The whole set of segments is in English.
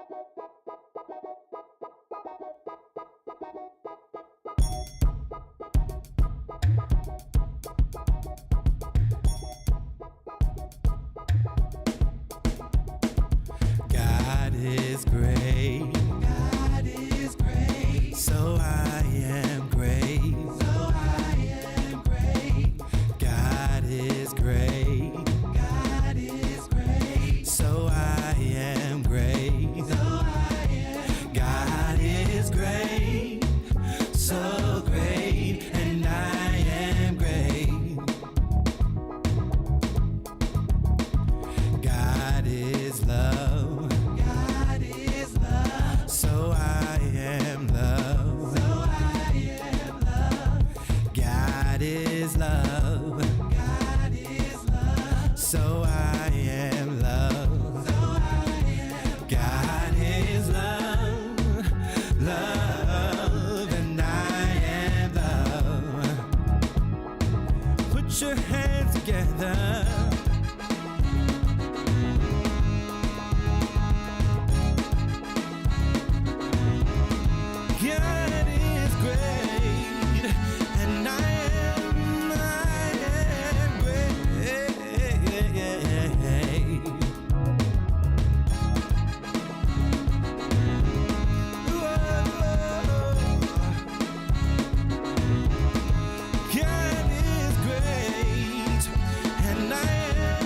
God is great. God is great. So I am great. So I am great. God is great. God is great. So I am great. So I am. God is great. So great, and I am great. God is love. God is love. So I am love. So I am love. God is love. God is love. So I am love. So I am. God is love. Love, and I am love. Put your hands together. God is great, and I am great. Whoa. God is great, and I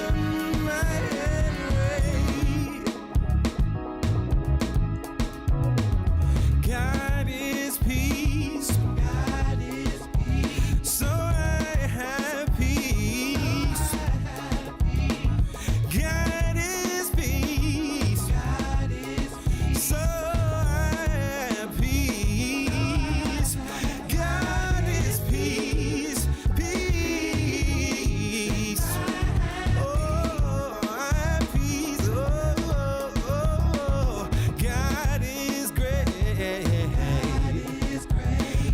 am great. God is peace. God is peace. So I have peace. God is peace. God is peace. So I have peace. God is peace. Peace. Oh, I have peace. Oh, God is great.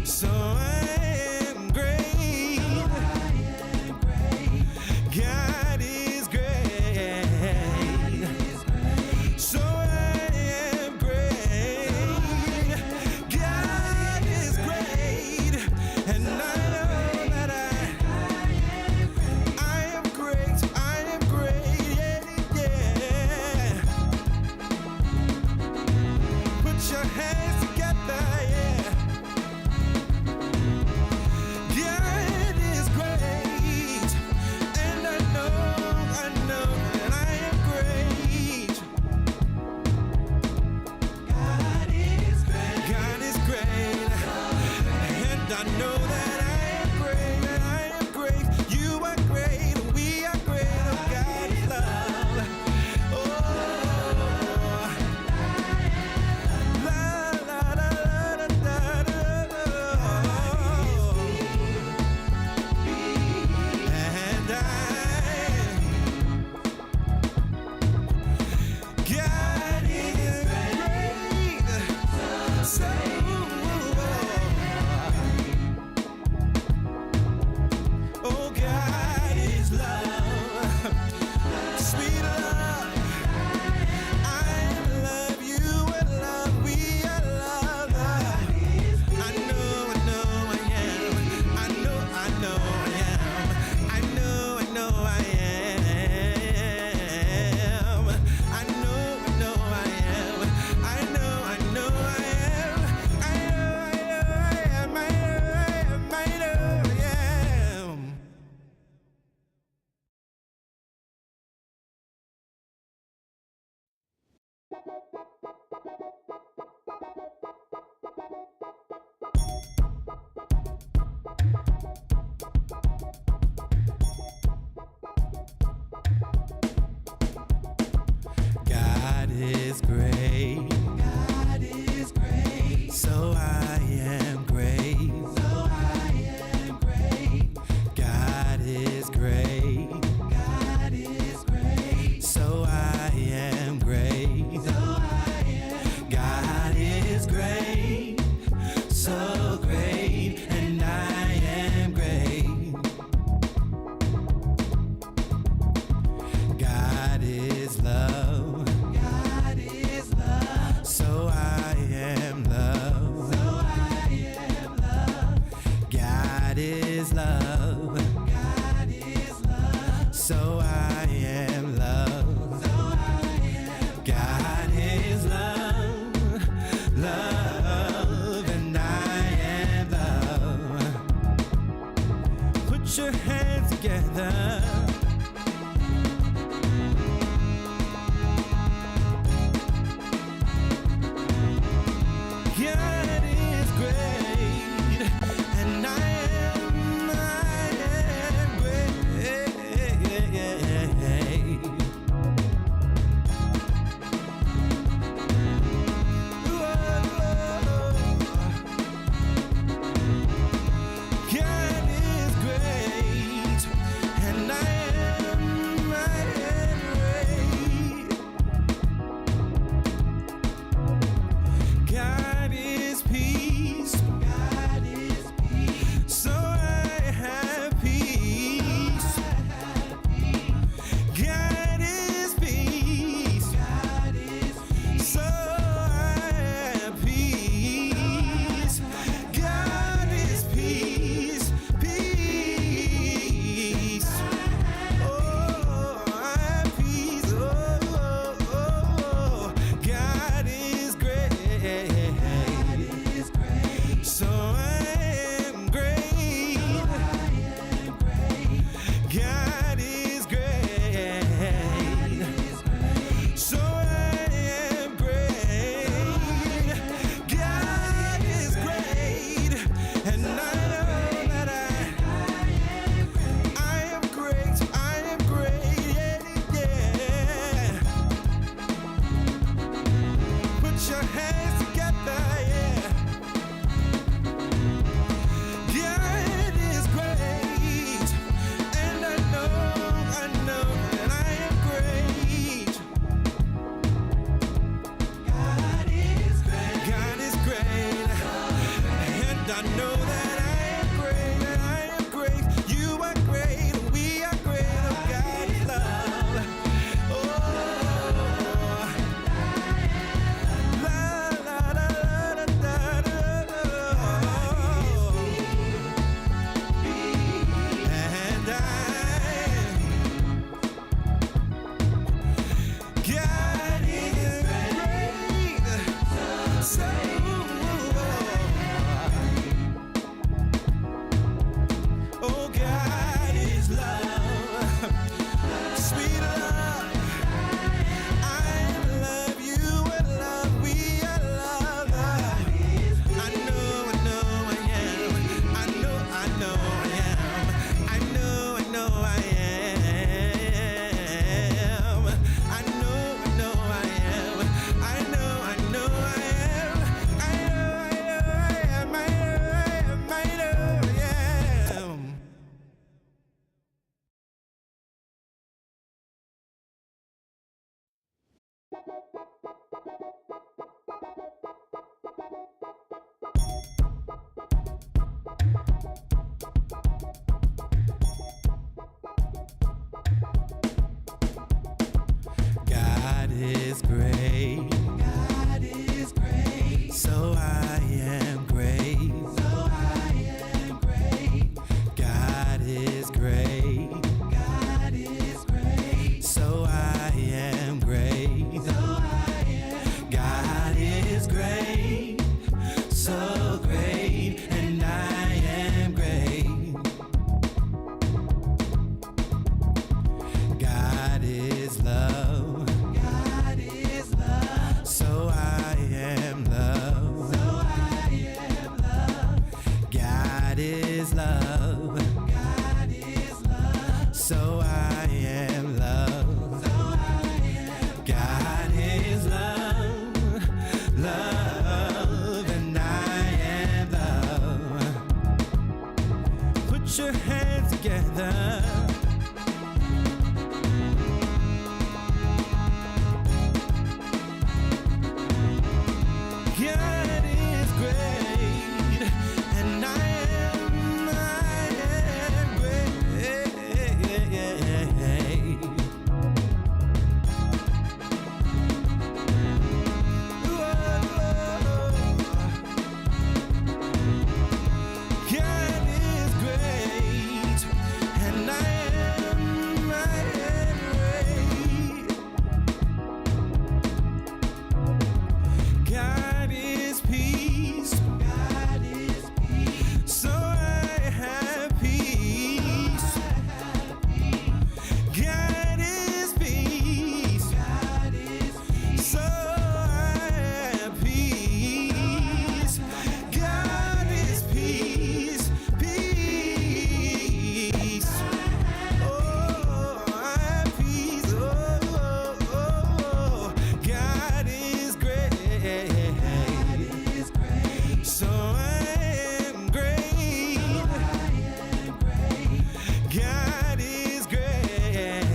So I am great. God is great. So I am great. God is great. And I know that I am great. I am great. Yeah. Put your hands together. Yeah. God is great, and I know that I am great. God is great. God is great, and I know that I am great. And I am great. You are great. We are great. Oh, God is love. Oh, la la la la la la. And God is great. So oh, God is love. Sweet love. I love you and love. We are love. I know I am. I know I am. I know I am. I know I am. I know I am. I am. I am. God is great. God is great. So I am great. So I am great. God is great. God is great. So I am great. So I am. God is great. So great, and I am great. God is love. God is is great. God is great. So I am great. So I am great. God is great. God is great. So I am great. So I am. God is great. So great, and I am great. God is love. God is love. So I am love. So I am love. God is love. God is love. So I am love. So I am. God is love. Love, and I am love. Put your hands together. God is great, and I am great. Whoa. God is great, and I am great. God is peace. God is peace. So I have peace. God is peace. God is peace. So I have peace. God is peace. Peace. Oh, I have peace. Oh, God is great. So I am great. God is great.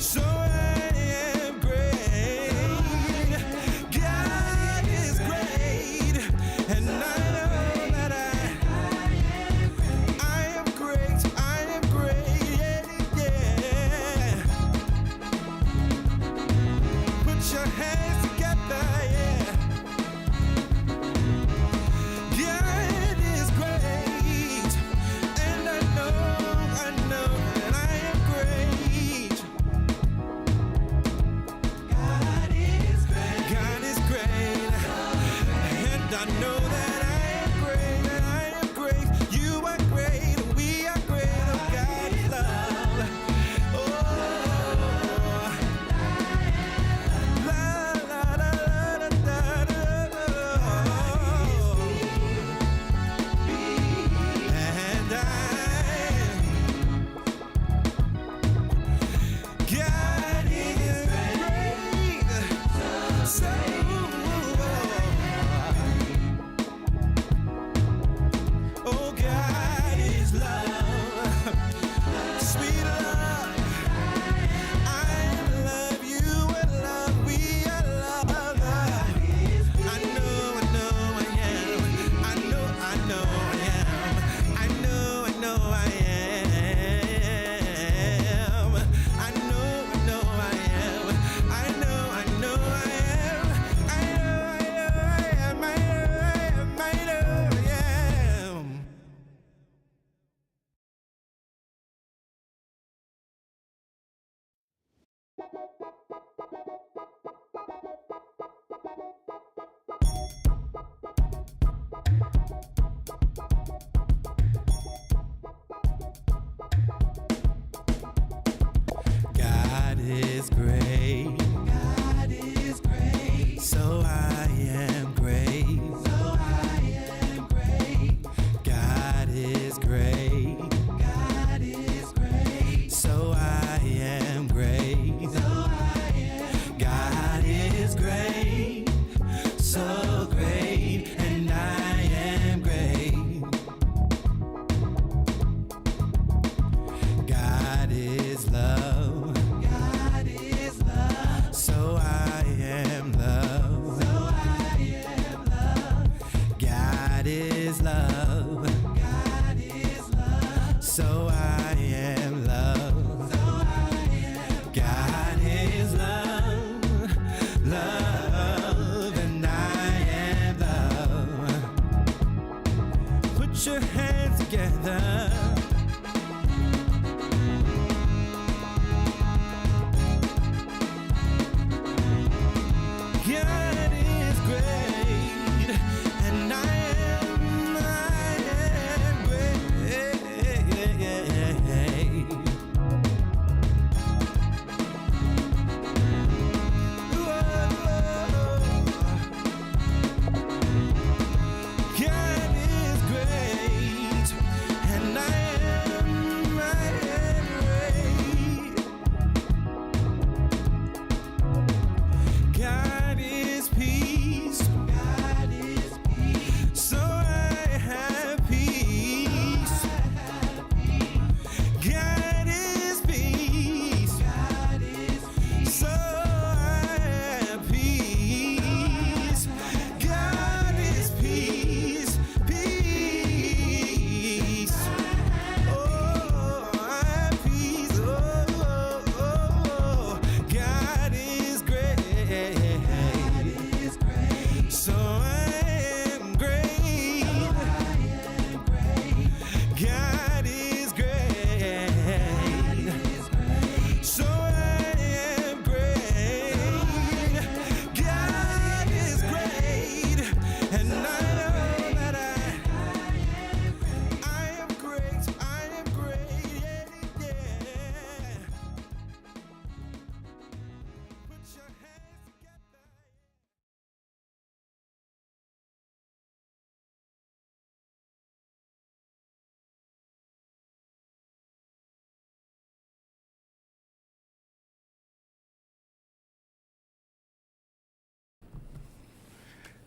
So I am great. God is great. And I know that I am great. I am great. Yeah. Put your hands together. Yeah. God is great, and I know that I am great. God is great. God is great, and I know that I am great, and I am great. You are great, we are great. Oh, God is love. Oh, la la la la la la. And God is great. So oh, God is love. Sweet love. I love you, and love, we are love. I know I am. I know I am. I know I am. I know I am. I know I am. I know I am. I am. God is great. God is great. So I am great. So I am great. God is great. God is great. So I am great. So I am. God is great. So great, and I am great. God is love. God is love.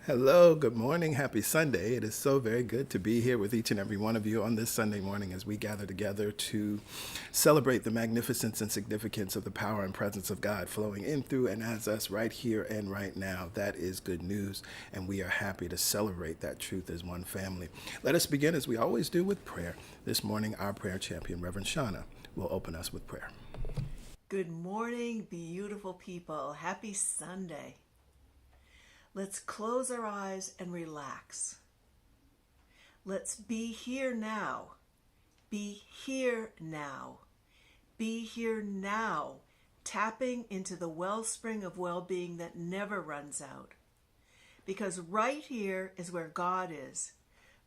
Hello, good morning, happy Sunday. It is so very good to be here with each and every one of you on this Sunday morning as we gather together to celebrate the magnificence and significance of the power and presence of God flowing in, through, and as us right here and right now. That is good news, and we are happy to celebrate that truth as one family. Let us begin, as we always do, with prayer. This morning, our prayer champion, Reverend Shauna, will open us with prayer. Good morning, beautiful people. Happy Sunday. Let's close our eyes and relax. Let's be here now. Be here now. Be here now, tapping into the wellspring of well-being that never runs out. Because right here is where God is.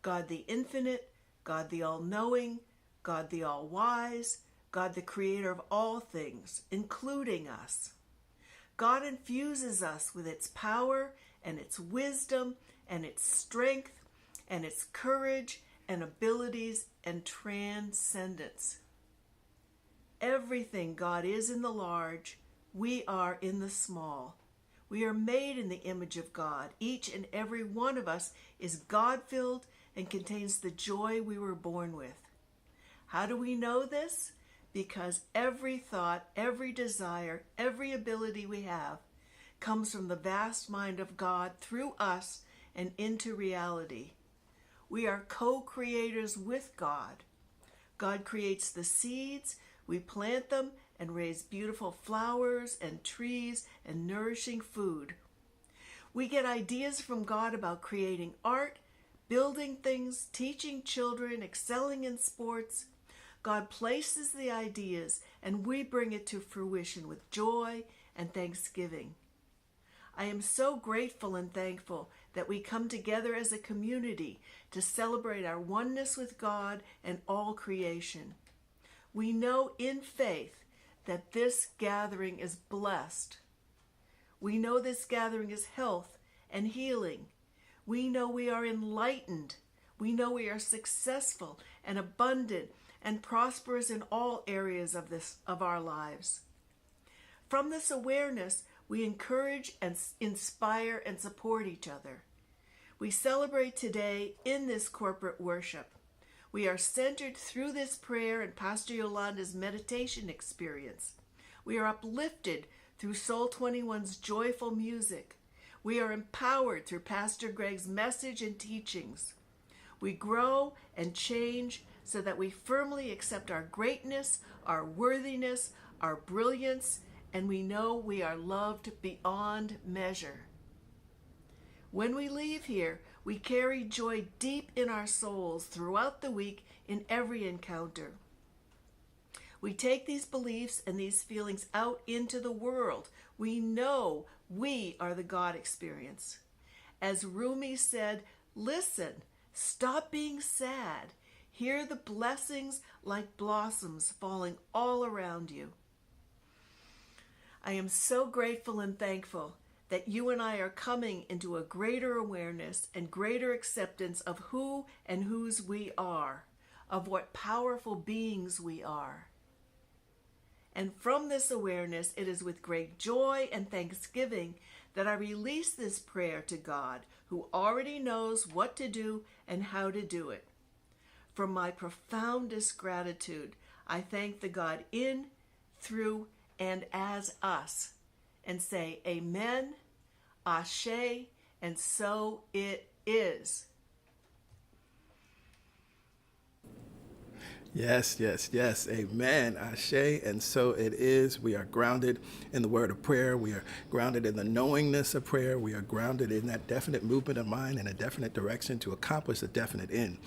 God the infinite, God the all-knowing, God the all-wise, God the creator of all things, including us. God infuses us with its power and its wisdom and its strength and its courage and abilities and transcendence. Everything God is in the large, we are in the small. We are made in the image of God. Each and every one of us is God-filled and contains the joy we were born with. How do we know this? Because every thought, every desire, every ability we have comes from the vast mind of God through us and into reality. We are co-creators with God. God creates the seeds, we plant them and raise beautiful flowers and trees and nourishing food. We get ideas from God about creating art, building things, teaching children, excelling in sports. God places the ideas and we bring it to fruition with joy and thanksgiving. I am so grateful and thankful that we come together as a community to celebrate our oneness with God and all creation. We know in faith that this gathering is blessed. We know this gathering is health and healing. We know we are enlightened. We know we are successful and abundant and prosperous in all areas of our lives. From this awareness, we encourage and inspire and support each other. We celebrate today in this corporate worship. We are centered through this prayer and Pastor Yolanda's meditation experience. We are uplifted through Soul 21's joyful music. We are empowered through Pastor Greg's message and teachings. We grow and change so that we firmly accept our greatness, our worthiness, our brilliance, and we know we are loved beyond measure. When we leave here, we carry joy deep in our souls throughout the week in every encounter. We take these beliefs and these feelings out into the world. We know we are the God experience. As Rumi said, listen, stop being sad. Hear the blessings like blossoms falling all around you. I am so grateful and thankful that you and I are coming into a greater awareness and greater acceptance of who and whose we are, of what powerful beings we are. And from this awareness, it is with great joy and thanksgiving that I release this prayer to God, who already knows what to do and how to do it. From my profoundest gratitude, I thank the God in, through, and as us, and say amen, ashe, and so it is. Yes, yes, yes. Amen. Ashe. And so it is. We are grounded in the word of prayer. We are grounded in the knowingness of prayer. We are grounded in that definite movement of mind in a definite direction to accomplish a definite end.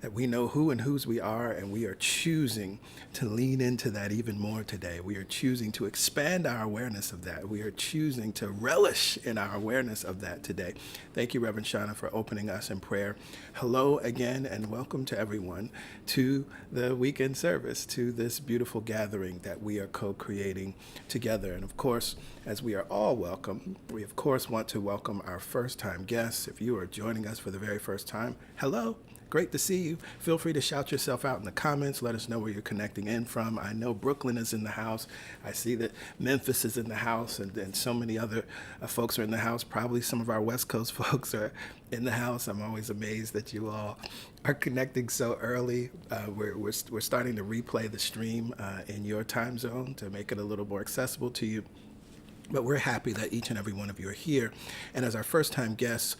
That we know who and whose we are, and we are choosing to lean into that even more today. We are choosing to expand our awareness of that. We are choosing to relish in our awareness of that today. Thank you, Reverend Shauna, for opening us in prayer. Hello again, and welcome to everyone to the weekend service, to this beautiful gathering that we are co-creating together. And of course, as we are all welcome, we of course want to welcome our first-time guests. If you are joining us for the very first time, hello. great to see you. Feel free to shout yourself out in the comments. Let us know where you're connecting in from. I know Brooklyn is in the house. I see that Memphis is in the house, and so many other folks are in the house. Probably some of our West Coast folks are in the house. I'm always amazed that you all are connecting so early. We're starting to replay the stream in your time zone to make it a little more accessible to you. But we're happy that each and every one of you are here. And as our first-time guests,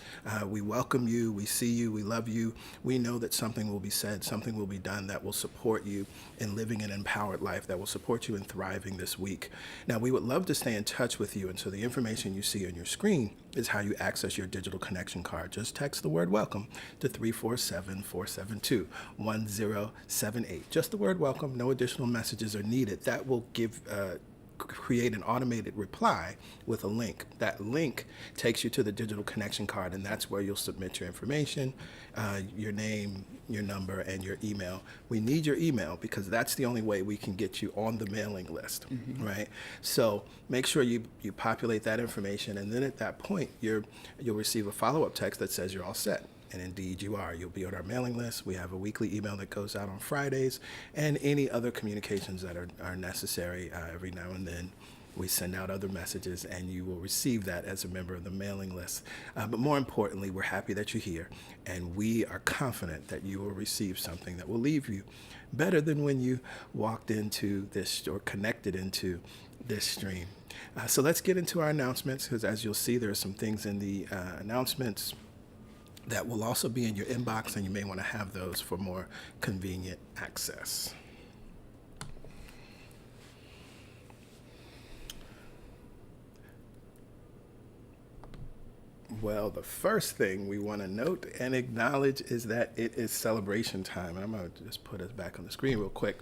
we welcome you, we see you, we love you. We know that something will be said, something will be done that will support you in living an empowered life, that will support you in thriving this week. Now, we would love to stay in touch with you, and so the information you see on your screen is how you access your digital connection card. Just text the word welcome to 347-472-1078. Just the word welcome, no additional messages are needed. That will create an automated reply with a link. That link takes you to the digital connection card, and that's where you'll submit your information, your name, your number, and your email. We need your email because that's the only way we can get you on the mailing list, right? So make sure you populate that information, and then at that point, you'll receive a follow-up text that says you're all set. And indeed you are. You'll be on our mailing list. We have a weekly email that goes out on Fridays, and any other communications that are necessary. Every now and then we send out other messages, and you will receive that as a member of the mailing list. But more importantly, we're happy that you're here, and we are confident that you will receive something that will leave you better than when you walked into this or connected into this stream. So let's get into our announcements, because as you'll see, there are some things in the announcements that will also be in your inbox, and you may want to have those for more convenient access. Well, the first thing we want to note and acknowledge is that it is celebration time. I'm going to just put us back on the screen real quick.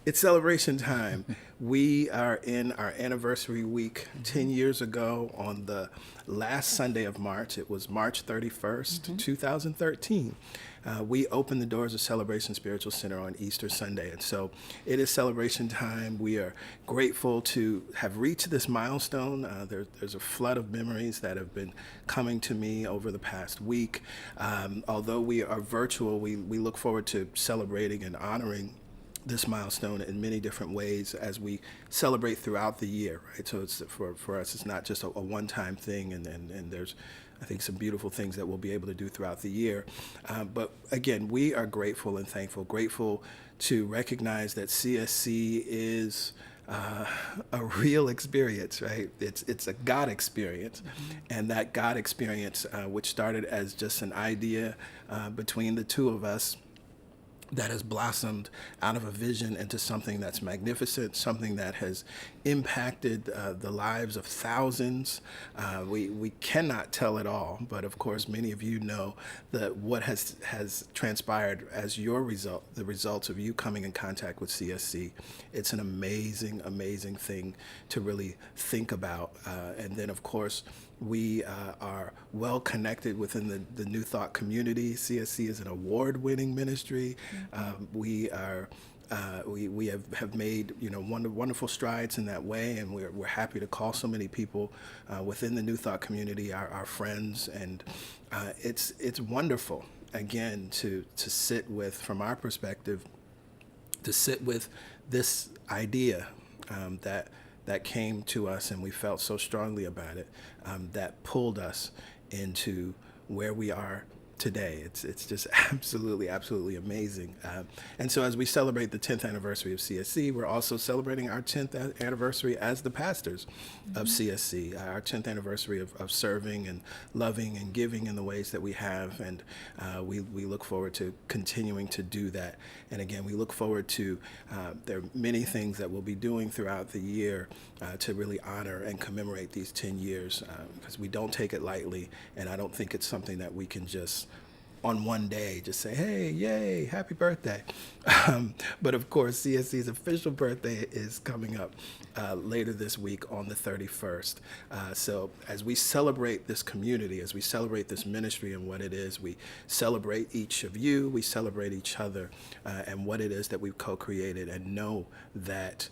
It's celebration time. We are in our anniversary week. 10 years ago on the last Sunday of March, it was March 31st, 2013. We opened the doors of Celebration Spiritual Center on Easter Sunday. And so it is celebration time. We are grateful to have reached this milestone. There's a flood of memories that have been coming to me over the past week. Although we are virtual, we look forward to celebrating and honoring this milestone in many different ways as we celebrate throughout the year, right? So it's for us, it's not just a one-time thing, and there's, I think, some beautiful things that we'll be able to do throughout the year. But again, we are grateful and thankful, grateful to recognize that CSC is a real experience, right? It's a God experience, and that God experience, which started as just an idea between the two of us, that has blossomed out of a vision into something that's magnificent, something that has impacted the lives of thousands. We cannot tell it all, but of course, many of you know that what has transpired as your result, the results of you coming in contact with CSC. It's an amazing, amazing thing to really think about. And then, of course, we are well connected within the New Thought community. CSC is an award-winning ministry. We have made wonderful strides in that way, and we're happy to call so many people within the New Thought community our friends, and it's wonderful again to sit with, from our perspective, to sit with this idea that came to us, and we felt so strongly about it, that pulled us into where we are today. It's just absolutely, absolutely amazing. And so as we celebrate the 10th anniversary of CSC, we're also celebrating our 10th anniversary as the pastors of CSC, our 10th anniversary of serving and loving and giving in the ways that we have. And we look forward to continuing to do that. And again, we look forward to, there are many things that we'll be doing throughout the year to really honor and commemorate these 10 years, because we don't take it lightly, and I don't think it's something that we can just on one day just say, hey, yay, happy birthday. But of course, CSC's official birthday is coming up later this week on the 31st. So as we celebrate this community, as we celebrate this ministry and what it is, we celebrate each of you, we celebrate each other, and what it is that we've co-created, and know that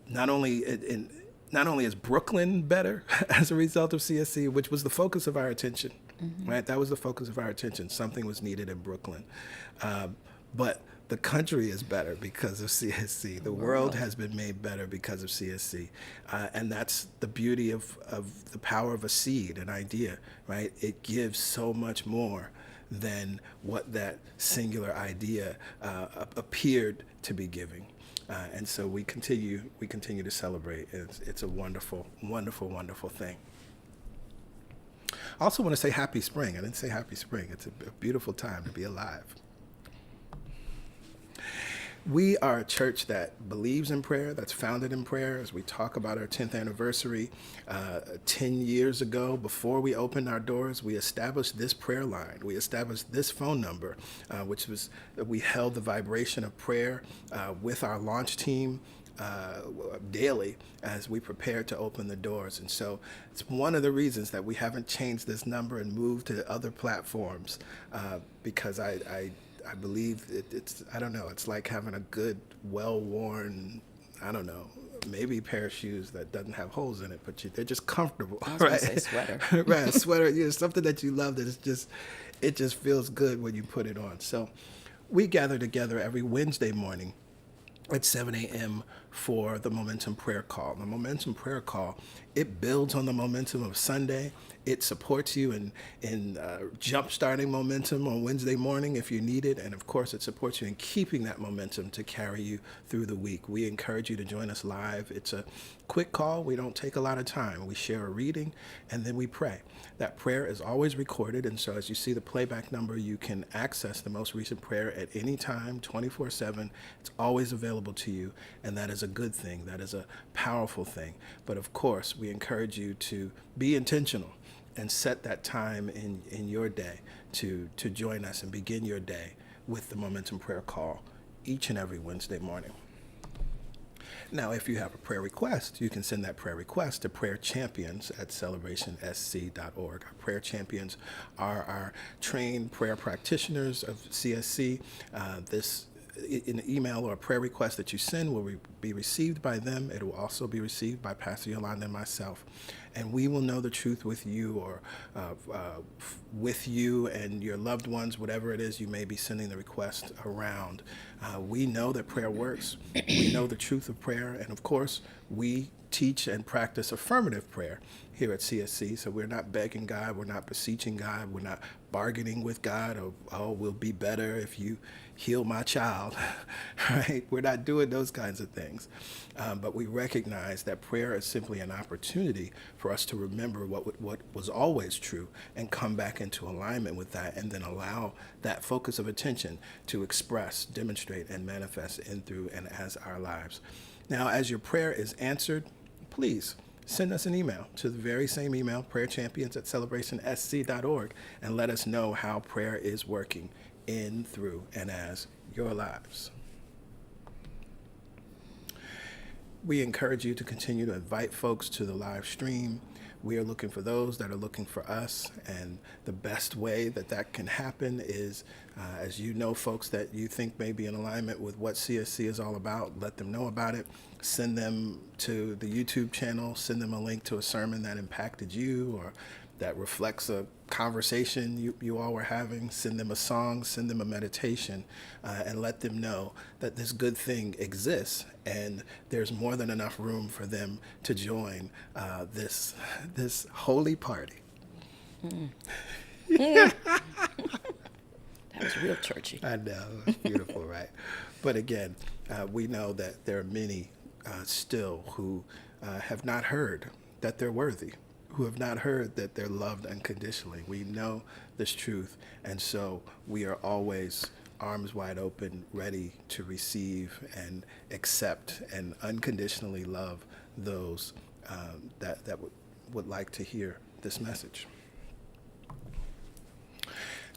not only is Brooklyn better as a result of CSC, which was the focus of our attention, right? That was the focus of our attention. Something was needed in Brooklyn. But the country is better because of CSC. The world has been made better because of CSC. And that's the beauty of the power of a seed, an idea, right? It gives so much more than what that singular idea appeared to be giving. And so we continue to celebrate. It's a wonderful, wonderful, wonderful thing. I also want to say happy spring. I didn't say happy spring. It's a beautiful time to be alive. We are a church that believes in prayer, that's founded in prayer. As we talk about our 10th anniversary, 10 years ago, before we opened our doors, we established this prayer line. We established this phone number, which was, we held the vibration of prayer with our launch team daily as we prepared to open the doors. And so it's one of the reasons that we haven't changed this number and moved to other platforms, because I believe it's, I don't know, it's like having a good, well-worn, I don't know, maybe pair of shoes that doesn't have holes in it, but they're just comfortable. I was going to say sweater. Right, a sweater, something that you love that it just feels good when you put it on. So we gather together every Wednesday morning at 7 a.m. for the Momentum Prayer Call. The Momentum Prayer Call, it builds on the momentum of Sunday. It supports you in jump-starting momentum on Wednesday morning if you need it. And of course, it supports you in keeping that momentum to carry you through the week. We encourage you to join us live. It's a quick call. We don't take a lot of time. We share a reading and then we pray. That prayer is always recorded. And so as you see the playback number, you can access the most recent prayer at any time, 24/7. It's always available to you. And that is a good thing. That is a powerful thing. But of course, we encourage you to be intentional and set that time in your day to join us and begin your day with the Momentum Prayer Call each and every Wednesday morning. Now, if you have a prayer request, you can send that prayer request to prayerchampions@celebrationsc.org. Our prayer champions are our trained prayer practitioners of CSC. An email or a prayer request that you send will be received by them. It will also be received by Pastor Yolanda and myself. And we will know the truth with you or with you and your loved ones, whatever it is you may be sending the request around. We know that prayer works. We know the truth of prayer. And of course, we teach and practice affirmative prayer here at CSC. So we're not begging God. We're not beseeching God. We're not bargaining with God. Or, oh, we'll be better if you heal my child, right? We're not doing those kinds of things. But we recognize that prayer is simply an opportunity for us to remember what was always true and come back into alignment with that, and then allow that focus of attention to express, demonstrate, and manifest in, through, and as our lives. Now, as your prayer is answered, please send us an email to the very same email, prayerchampions@celebrationsc.org, and let us know how prayer is working in, through, and as your lives. We encourage you to continue to invite folks to the live stream. We are looking for those that are looking for us, and the best way that can happen is, as you know, folks that you think may be in alignment with what CSC is all about, let them know about it. Send them to the YouTube channel, send them a link to a sermon that impacted you or that reflects a conversation you all were having. Send them a song, send them a meditation, and let them know that this good thing exists and there's more than enough room for them to join this holy party. That was real churchy. I know, it's beautiful, right? But again, we know that there are many still who have not heard that they're worthy, who have not heard that they're loved unconditionally. We know this truth, and so we are always arms wide open, ready to receive and accept and unconditionally love those that would like to hear this message.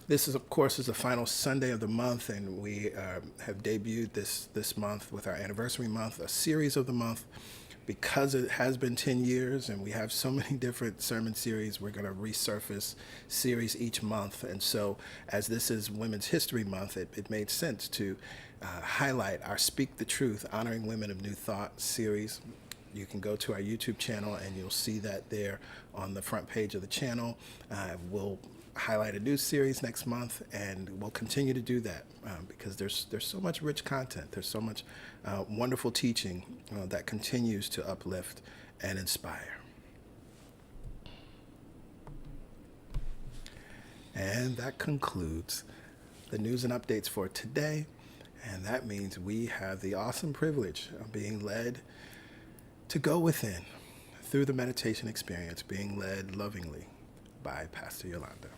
This is, of course, the final Sunday of the month, and we have debuted this month with our anniversary month, a series of the month. Because it has been 10 years and we have so many different sermon series, we're going to resurface series each month. And so as this is Women's History Month, it made sense to highlight our Speak the Truth, Honoring Women of New Thought series. You can go to our YouTube channel and you'll see that there on the front page of the channel. We'll highlight a new series next month, and we'll continue to do that because there's so much rich content. There's so much wonderful teaching that continues to uplift and inspire. And that concludes the news and updates for today. And that means we have the awesome privilege of being led to go within through the meditation experience, being led lovingly by Pastor Yolanda.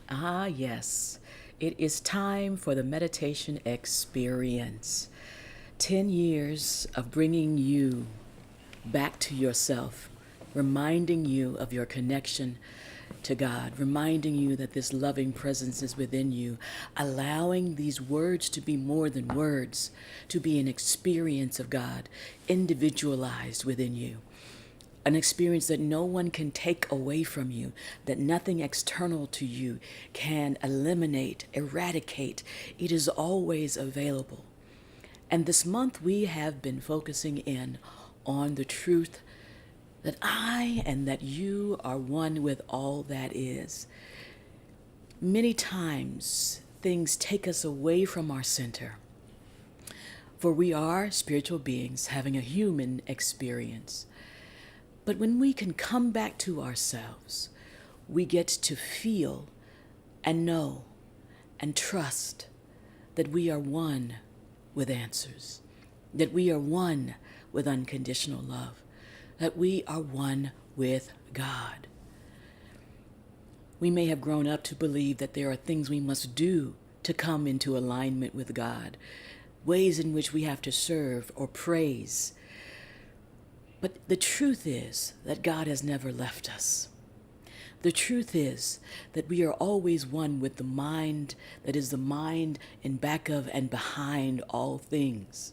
Ah, yes. It is time for the meditation experience. 10 years of bringing you back to yourself, reminding you of your connection to God, reminding you that this loving presence is within you, allowing these words to be more than words, to be an experience of God, individualized within you. An experience that no one can take away from you, that nothing external to you can eliminate, eradicate. It is always available. And this month we have been focusing in on the truth that I and that you are one with all that is. Many times things take us away from our center, for we are spiritual beings having a human experience. But when we can come back to ourselves, we get to feel and know and trust that we are one with answers, that we are one with unconditional love, that we are one with God. We may have grown up to believe that there are things we must do to come into alignment with God, ways in which we have to serve or praise. But the truth is that God has never left us. The truth is that we are always one with the mind that is the mind in back of and behind all things.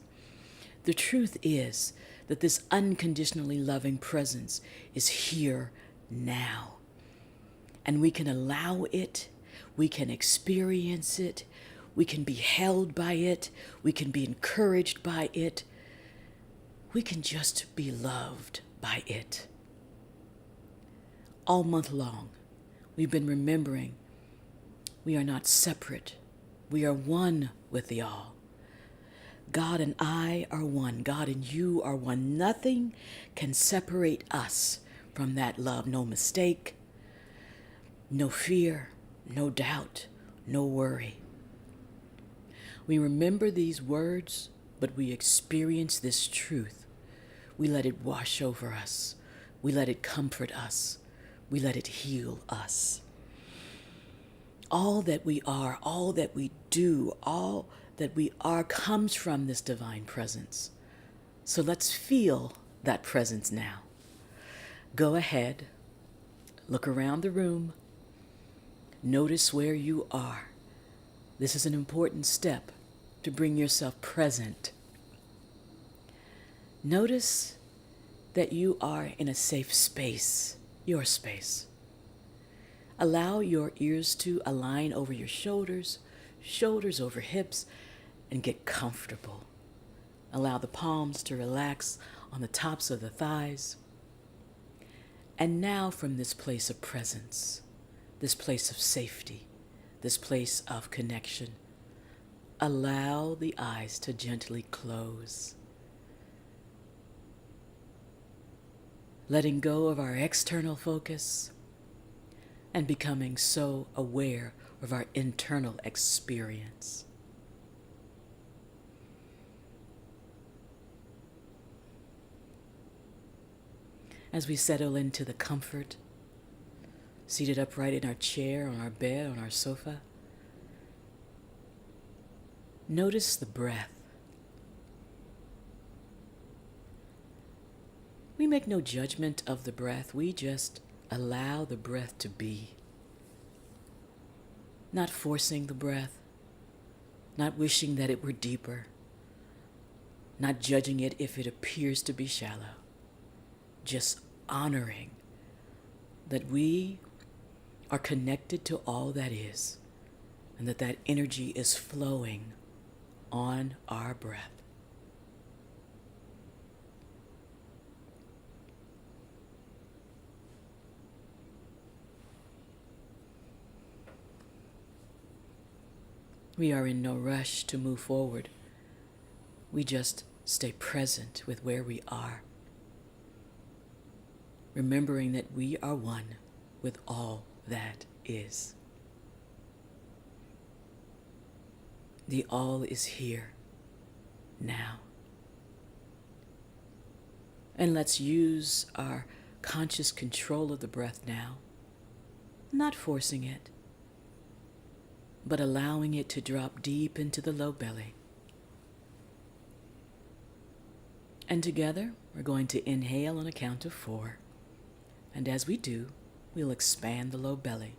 The truth is that this unconditionally loving presence is here now. And we can allow it, we can experience it, we can be held by it, we can be encouraged by it, we can just be loved by it. All month long, we've been remembering we are not separate, we are one with the all. God and I are one. God and you are one. Nothing can separate us from that love. No mistake, no fear, no doubt, no worry. We remember these words, but we experience this truth. We let it wash over us. We let it comfort us. We let it heal us. All that we are, all that we do, all that we are comes from this divine presence. So let's feel that presence now. Go ahead, look around the room, notice where you are. This is an important step to bring yourself present. Notice that you are in a safe space, your space. Allow your ears to align over your shoulders, shoulders over hips, and get comfortable. Allow the palms to relax on the tops of the thighs. And now from this place of presence, this place of safety, this place of connection, allow the eyes to gently close. Letting go of our external focus and becoming so aware of our internal experience. As we settle into the comfort, seated upright in our chair, on our bed, on our sofa, notice the breath. We make no judgment of the breath. We just allow the breath to be. Not forcing the breath, not wishing that it were deeper, not judging it if it appears to be shallow. Just honoring that we are connected to all that is, and that that energy is flowing on our breath. We are in no rush to move forward. We just stay present with where we are, remembering that we are one with all that is. The all is here now. And let's use our conscious control of the breath now, not forcing it, but allowing it to drop deep into the low belly. And together, we're going to inhale on a count of 4. And as we do, we'll expand the low belly.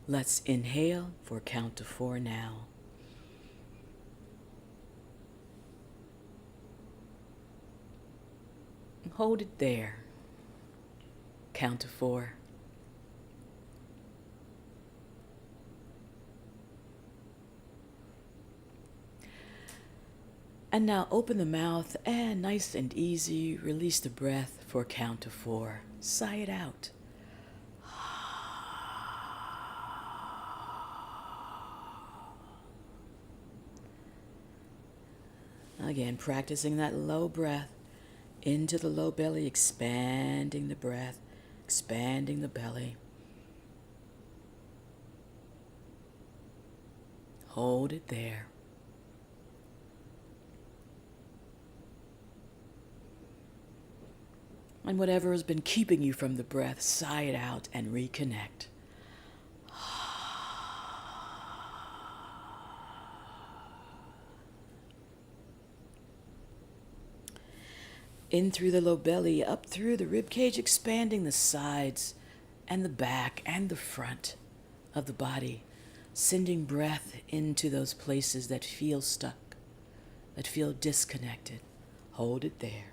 Let's inhale for a count of 4 now. Hold it there. Count to 4. And now open the mouth and nice and easy, release the breath for a count of 4. Sigh it out. Again, practicing that low breath into the low belly, expanding the breath, expanding the belly. Hold it there. And whatever has been keeping you from the breath, sigh it out and reconnect. In through the low belly, up through the rib cage, expanding the sides and the back and the front of the body, sending breath into those places that feel stuck, that feel disconnected. Hold it there.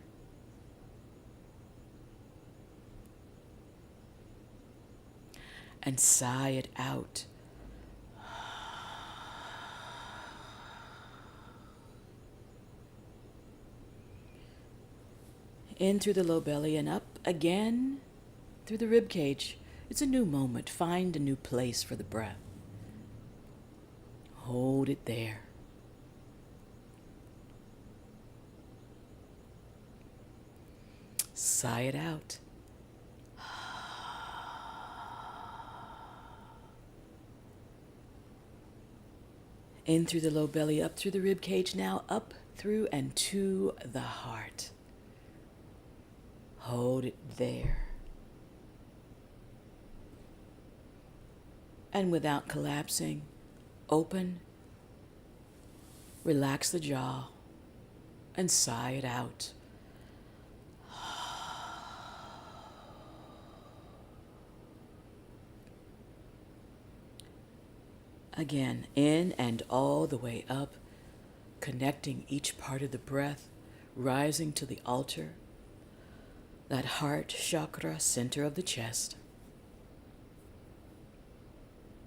And sigh it out. In through the low belly and up again through the rib cage. It's a new moment. Find a new place for the breath. Hold it there. Sigh it out. In through the low belly, up through the rib cage, now up through and to the heart. Hold it there. And without collapsing, open, relax the jaw, and sigh it out. Again, in and all the way up, connecting each part of the breath, rising to the altar, that heart chakra, center of the chest.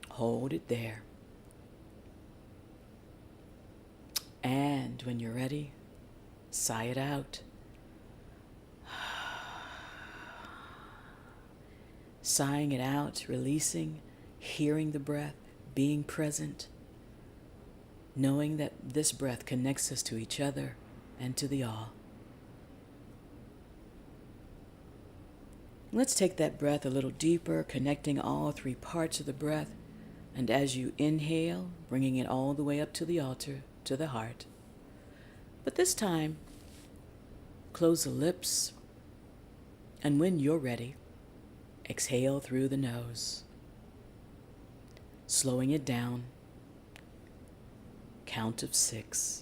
Hold it there. And when you're ready, sigh it out. Sighing it out, releasing, hearing the breath, being present, knowing that this breath connects us to each other and to the all. Let's take that breath a little deeper, connecting all 3 parts of the breath. And as you inhale, bringing it all the way up to the altar, to the heart. But this time, close the lips. And when you're ready, exhale through the nose. Slowing it down. Count of 6.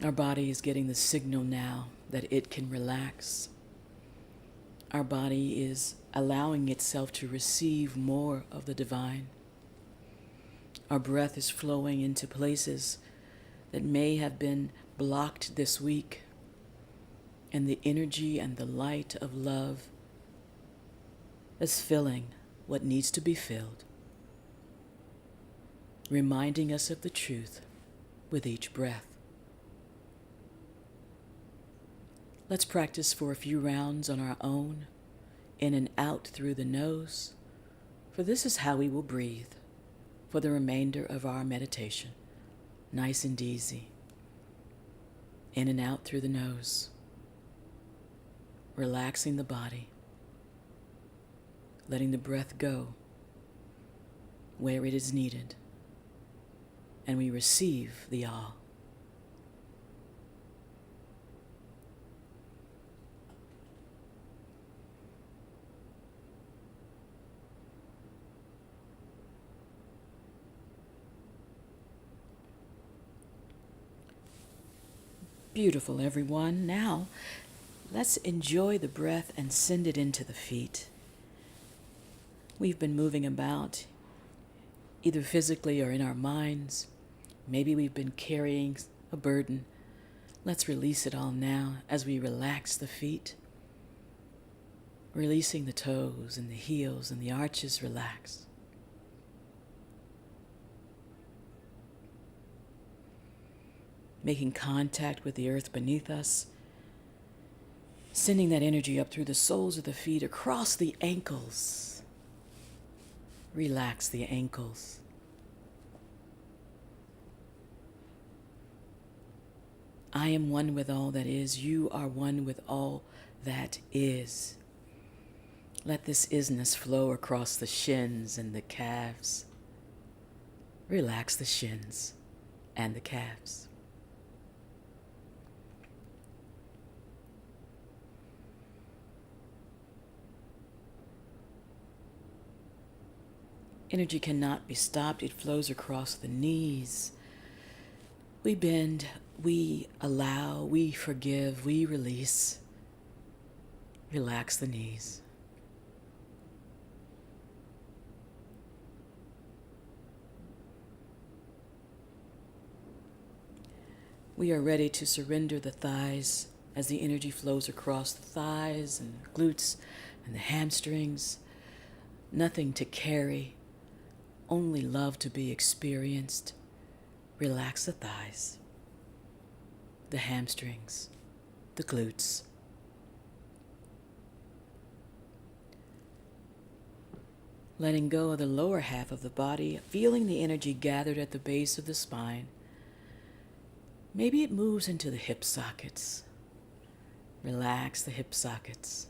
Our body is getting the signal now that it can relax. Our body is allowing itself to receive more of the divine. Our breath is flowing into places that may have been blocked this week, and the energy and the light of love is filling what needs to be filled, reminding us of the truth with each breath. Let's practice for a few rounds on our own, in and out through the nose, for this is how we will breathe for the remainder of our meditation. Nice and easy. In and out through the nose, relaxing the body, letting the breath go where it is needed, and we receive the all. Beautiful, everyone. Now, let's enjoy the breath and send it into the feet. We've been moving about, either physically or in our minds. Maybe we've been carrying a burden. Let's release it all now as we relax the feet. Releasing the toes and the heels and the arches relax. Making contact with the earth beneath us, sending that energy up through the soles of the feet across the ankles. Relax the ankles. I am one with all that is. You are one with all that is. Let this isness flow across the shins and the calves. Relax the shins and the calves. Energy cannot be stopped. It flows across the knees. We bend, we allow, we forgive, we release. Relax the knees. We are ready to surrender the thighs as the energy flows across the thighs and glutes and the hamstrings. Nothing to carry. Only love to be experienced. Relax the thighs, the hamstrings, the glutes. Letting go of the lower half of the body, feeling the energy gathered at the base of the spine. Maybe it moves into the hip sockets. Relax the hip sockets.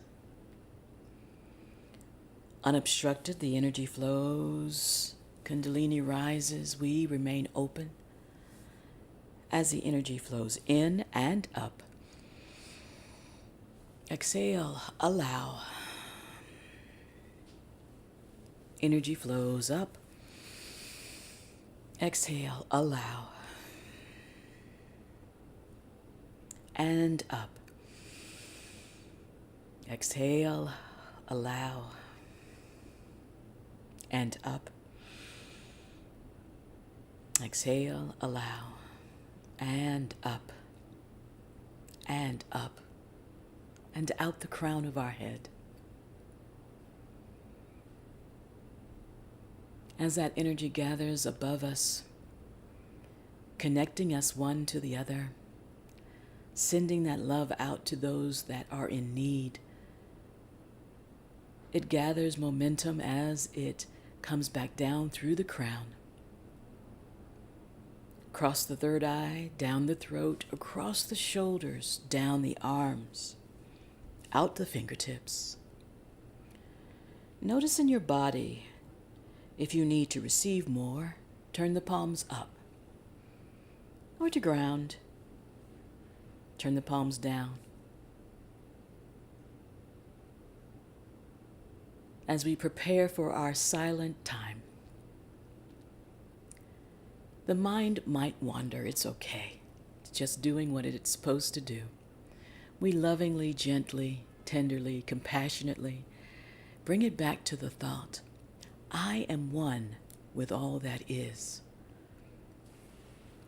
Unobstructed, the energy flows. Kundalini rises, we remain open as the energy flows in and up. Exhale, allow. Energy flows up. Exhale, allow. And up. Exhale, allow. And up. Exhale, allow, and up, and up, and out the crown of our head. As that energy gathers above us, connecting us one to the other, sending that love out to those that are in need, it gathers momentum as it comes back down through the crown. Across the third eye, down the throat, across the shoulders, down the arms, out the fingertips. Notice in your body, if you need to receive more, turn the palms up. Or to ground, turn the palms down. As we prepare for our silent time, the mind might wander. It's okay. It's just doing what it's supposed to do. We lovingly, gently, tenderly, compassionately bring it back to the thought, I am one with all that is.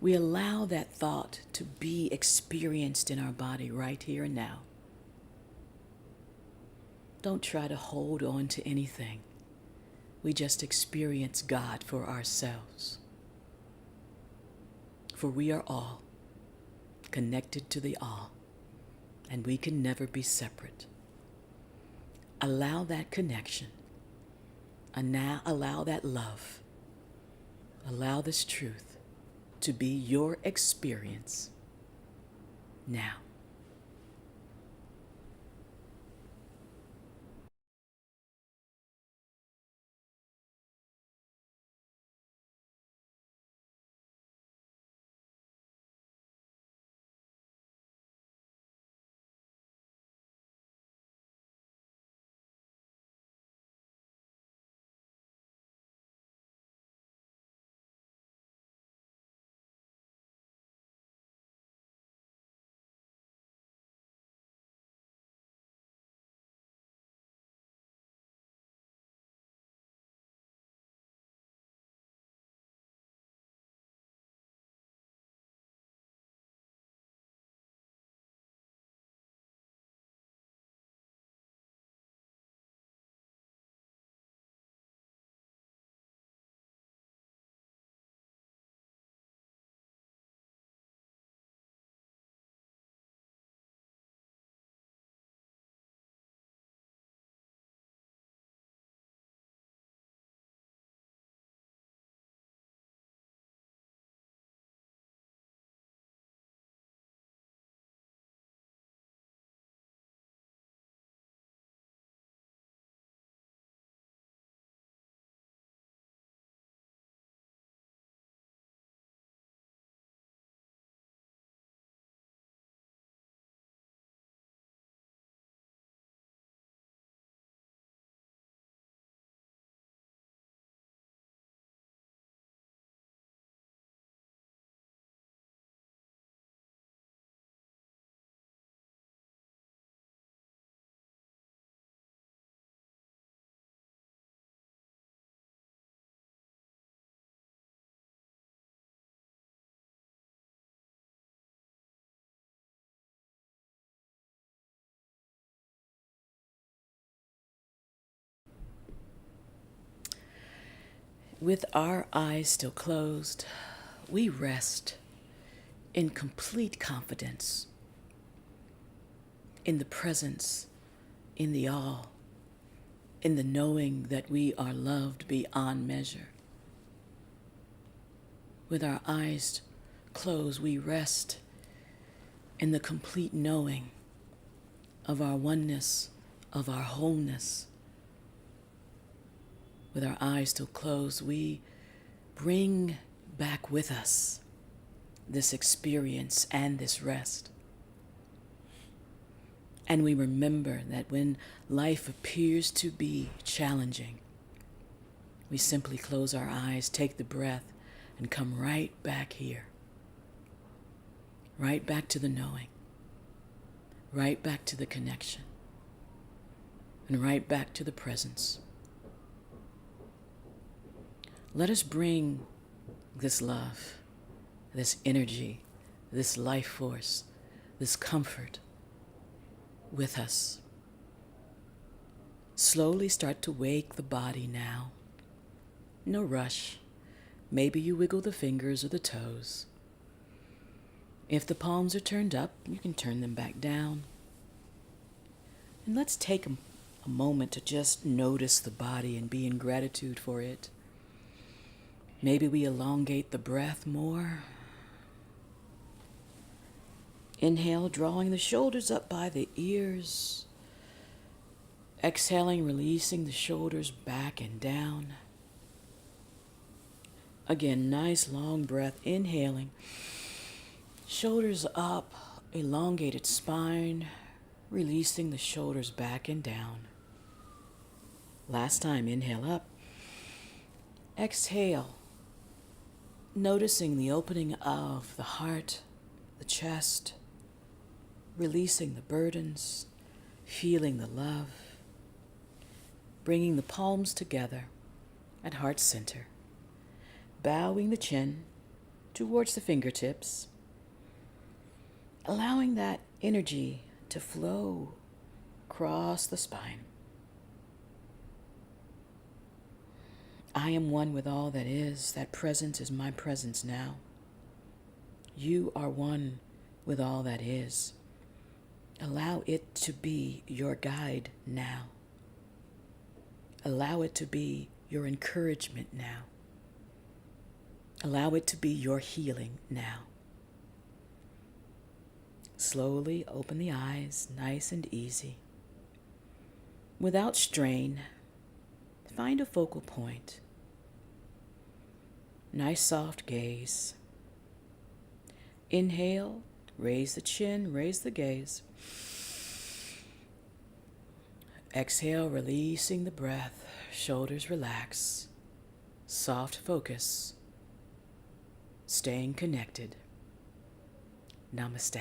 We allow that thought to be experienced in our body right here and now. Don't try to hold on to anything. We just experience God for ourselves. For we are all connected to the all and we can never be separate. Allow that connection, and now allow that love, allow this truth to be your experience now. With our eyes still closed, we rest in complete confidence, in the presence, in the awe, in the knowing that we are loved beyond measure. With our eyes closed, we rest in the complete knowing of our oneness, of our wholeness. With our eyes still closed, we bring back with us this experience and this rest. And we remember that when life appears to be challenging, we simply close our eyes, take the breath, and come right back here. Right back to the knowing. Right back to the connection. And right back to the presence. Let us bring this love, this energy, this life force, this comfort with us. Slowly start to wake the body now. No rush. Maybe you wiggle the fingers or the toes. If the palms are turned up, you can turn them back down. And let's take a moment to just notice the body and be in gratitude for it. Maybe we elongate the breath more. Inhale, drawing the shoulders up by the ears. Exhaling, releasing the shoulders back and down. Again, nice long breath. Inhaling, shoulders up, elongated spine, releasing the shoulders back and down. Last time, inhale up. Exhale, noticing the opening of the heart, the chest, releasing the burdens, feeling the love, bringing the palms together at heart center, bowing the chin towards the fingertips, allowing that energy to flow across the spine. I am one with all that is. That presence is my presence now. You are one with all that is. Allow it to be your guide now. Allow it to be your encouragement now. Allow it to be your healing now. Slowly open the eyes, nice and easy. Without strain, find a focal point. Nice soft gaze. Inhale, raise the chin, raise the gaze. Exhale, releasing the breath, shoulders relax. Soft focus. Staying connected. Namaste.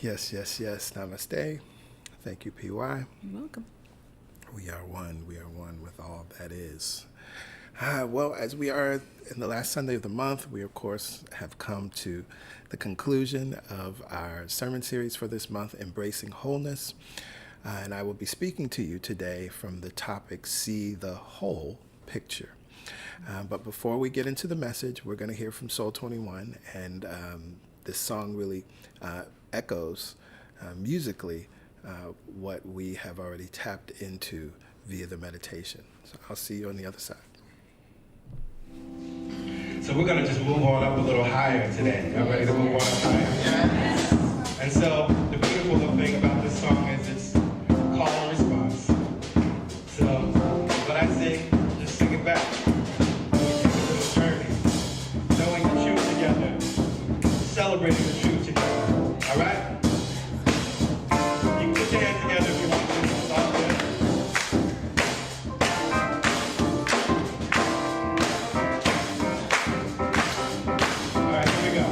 Yes, yes, yes. Namaste. Thank you, PY. You're welcome. We are one. We are one with all that is. Well, as we are in the last Sunday of the month, we, of course, have come to the conclusion of our sermon series for this month, Embracing Wholeness. And I will be speaking to you today from the topic, See the Whole Picture. But before we get into the message, we're going to hear from Soul 21. And this song really echoes musically what we have already tapped into via the meditation. So I'll see you on the other side. So we're going to just move on up a little higher today. Y'all ready to move on up higher? Yeah. And so the beautiful thing about this song is it's call and response. So when I sing, just sing it back. We take a little journey, knowing the truth together, celebrating the truth together. All right? You can put your hands together if you want to. It's all good. All right, here we go.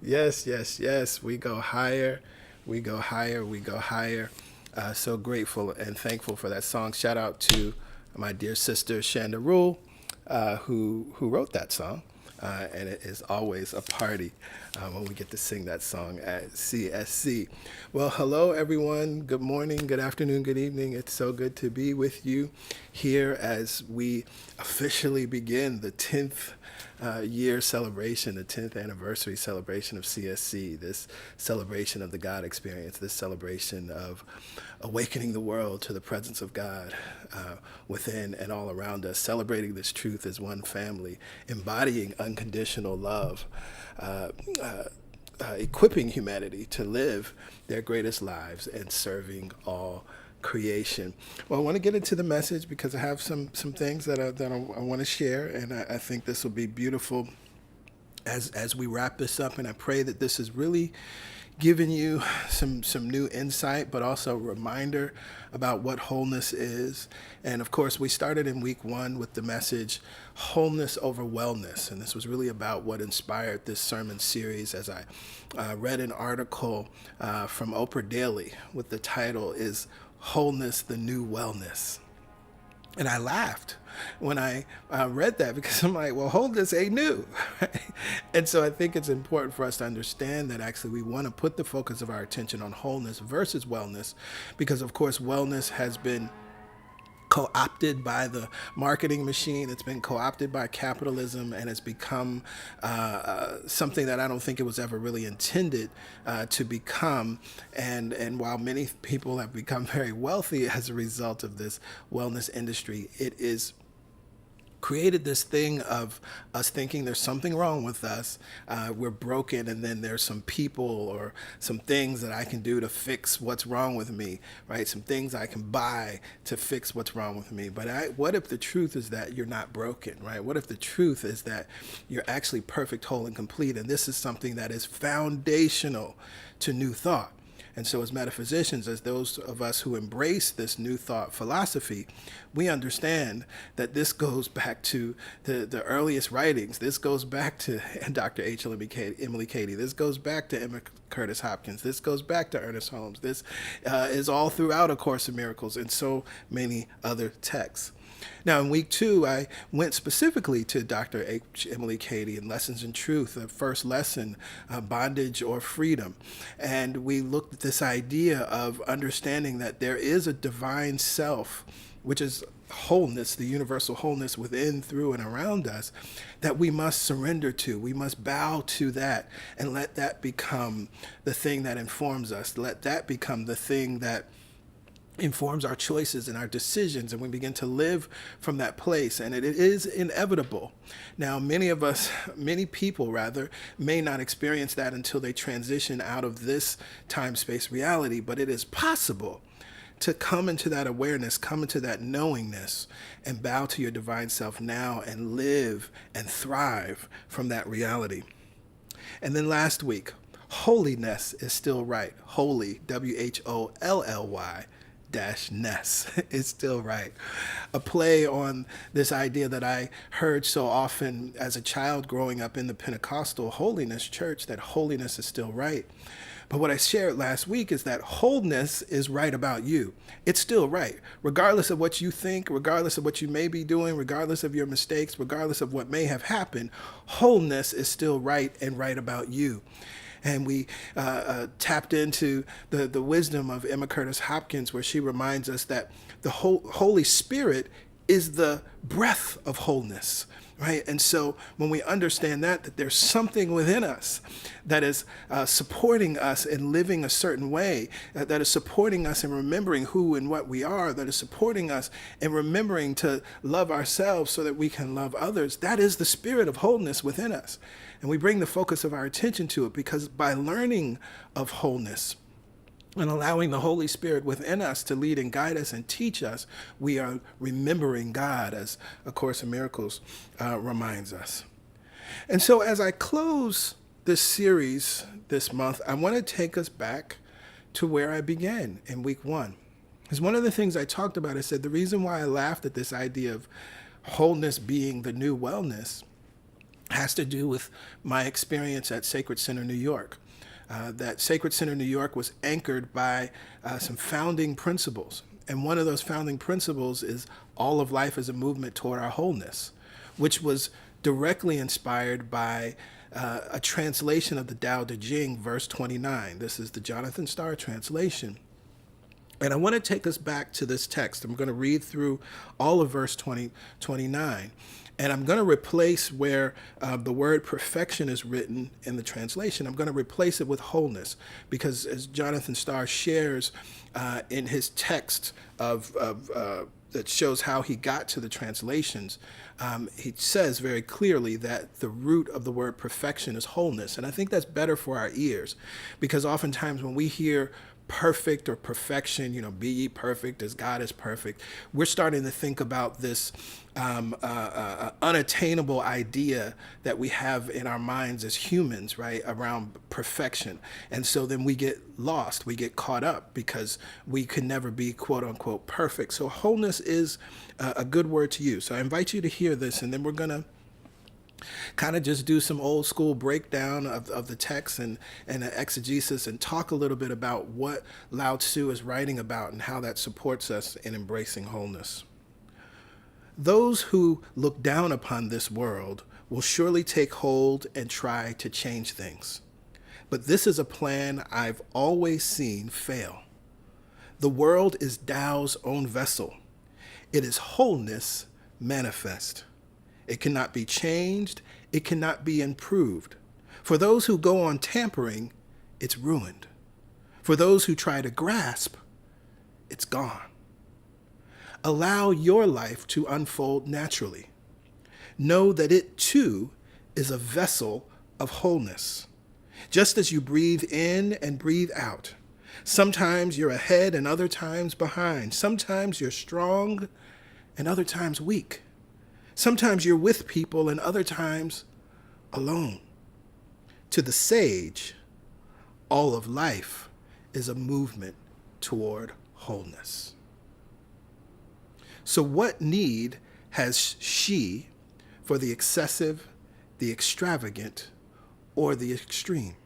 Yes, yes, yes. We go higher. We go higher. We go higher. So grateful and thankful for that song. Shout out to my dear sister Shanda Rule, who wrote that song. And it is always a party when we get to sing that song at CSC. Well, hello, everyone. Good morning, good afternoon, good evening. It's so good to be with you here as we officially begin the 10th year celebration, the 10th anniversary celebration of CSC, this celebration of the God experience, this celebration of awakening the world to the presence of God within and all around us, celebrating this truth as one family, embodying unconditional love, equipping humanity to live their greatest lives and serving all creation. Well, I want to get into the message because I have some things that I want to share, and I think this will be beautiful as we wrap this up. And I pray that this is really giving you some new insight, but also a reminder about what wholeness is. And of course, we started in week 1 with the message, wholeness over wellness. And this was really about what inspired this sermon series as I read an article from Oprah Daily with the title is Wholeness, the New Wellness. And I laughed when I read that because I'm like, well, wholeness ain't new. And so I think it's important for us to understand that actually we want to put the focus of our attention on wholeness versus wellness because, of course, wellness has been co-opted by the marketing machine. It's been co-opted by capitalism, and it's become something that I don't think it was ever really intended to become. And while many people have become very wealthy as a result of this wellness industry, it is created this thing of us thinking there's something wrong with us, we're broken, and then there's some people or some things that I can do to fix what's wrong with me, right? Some things I can buy to fix what's wrong with me. But what if the truth is that you're not broken, right? What if the truth is that you're actually perfect, whole, and complete? And this is something that is foundational to New Thought. And so as metaphysicians, as those of us who embrace this New Thought philosophy, we understand that this goes back to the earliest writings. This goes back to Dr. H. Emily Cady. This goes back to Emma Curtis Hopkins. This goes back to Ernest Holmes. This is all throughout A Course in Miracles and so many other texts. Now, in week 2, I went specifically to Dr. H. Emily Cady and Lessons in Truth, the first lesson, Bondage or Freedom. And we looked at this idea of understanding that there is a divine self, which is wholeness, the universal wholeness within, through, and around us, that we must surrender to. We must bow to that and let that become the thing that informs us. Let that become the thing that informs our choices and our decisions, and we begin to live from that place. And it is inevitable. Now, many people may not experience that until they transition out of this time-space reality, but it is possible to come into that awareness, come into that knowingness, and bow to your divine self now and live and thrive from that reality. And then last week, holiness is still right. Holy, WHOLLY. -ness is still right. A play on this idea that I heard so often as a child growing up in the Pentecostal holiness church, that holiness is still right. But what I shared last week is that wholeness is right about you. It's still right. Regardless of what you think, regardless of what you may be doing, regardless of your mistakes, regardless of what may have happened, wholeness is still right and right about you. And we tapped into the wisdom of Emma Curtis Hopkins, where she reminds us that the Holy Spirit is the breath of wholeness, right? And so when we understand that there's something within us that is supporting us in living a certain way, that is supporting us in remembering who and what we are, that is supporting us in remembering to love ourselves so that we can love others, that is the spirit of wholeness within us. And we bring the focus of our attention to it because by learning of wholeness and allowing the Holy Spirit within us to lead and guide us and teach us, we are remembering God, as A Course in Miracles reminds us. And so as I close this series this month, I want to take us back to where I began in week 1. Because one of the things I talked about, I said the reason why I laughed at this idea of wholeness being the new wellness has to do with my experience at Sacred Center, New York. That Sacred Center, New York was anchored by some founding principles. And one of those founding principles is all of life is a movement toward our wholeness, which was directly inspired by a translation of the Tao Te Ching, verse 29. This is the Jonathan Starr translation. And I want to take us back to this text. I'm going to read through all of verse 29. And I'm going to replace where the word perfection is written in the translation. I'm going to replace it with wholeness, because as Jonathan Starr shares in his text that shows how he got to the translations, he says very clearly that the root of the word perfection is wholeness. And I think that's better for our ears, because oftentimes when we hear perfect or perfection, be ye perfect as God is perfect, we're starting to think about this unattainable idea that we have in our minds as humans, right, around perfection. And so then we get lost, we get caught up, because we can never be quote unquote perfect. So wholeness is a good word to use. So I invite you to hear this, and then we're going to kind of just do some old school breakdown of the text and exegesis, and talk a little bit about what Lao Tzu is writing about and how that supports us in embracing wholeness. Those who look down upon this world will surely take hold and try to change things. But this is a plan I've always seen fail. The world is Tao's own vessel. It is wholeness manifest. It cannot be changed. It cannot be improved. For those who go on tampering, it's ruined. For those who try to grasp, it's gone. Allow your life to unfold naturally. Know that it too is a vessel of wholeness. Just as you breathe in and breathe out. Sometimes you're ahead and other times behind. Sometimes you're strong and other times weak. Sometimes you're with people and other times alone. To the sage, all of life is a movement toward wholeness. So what need has she for the excessive, the extravagant, or the extreme?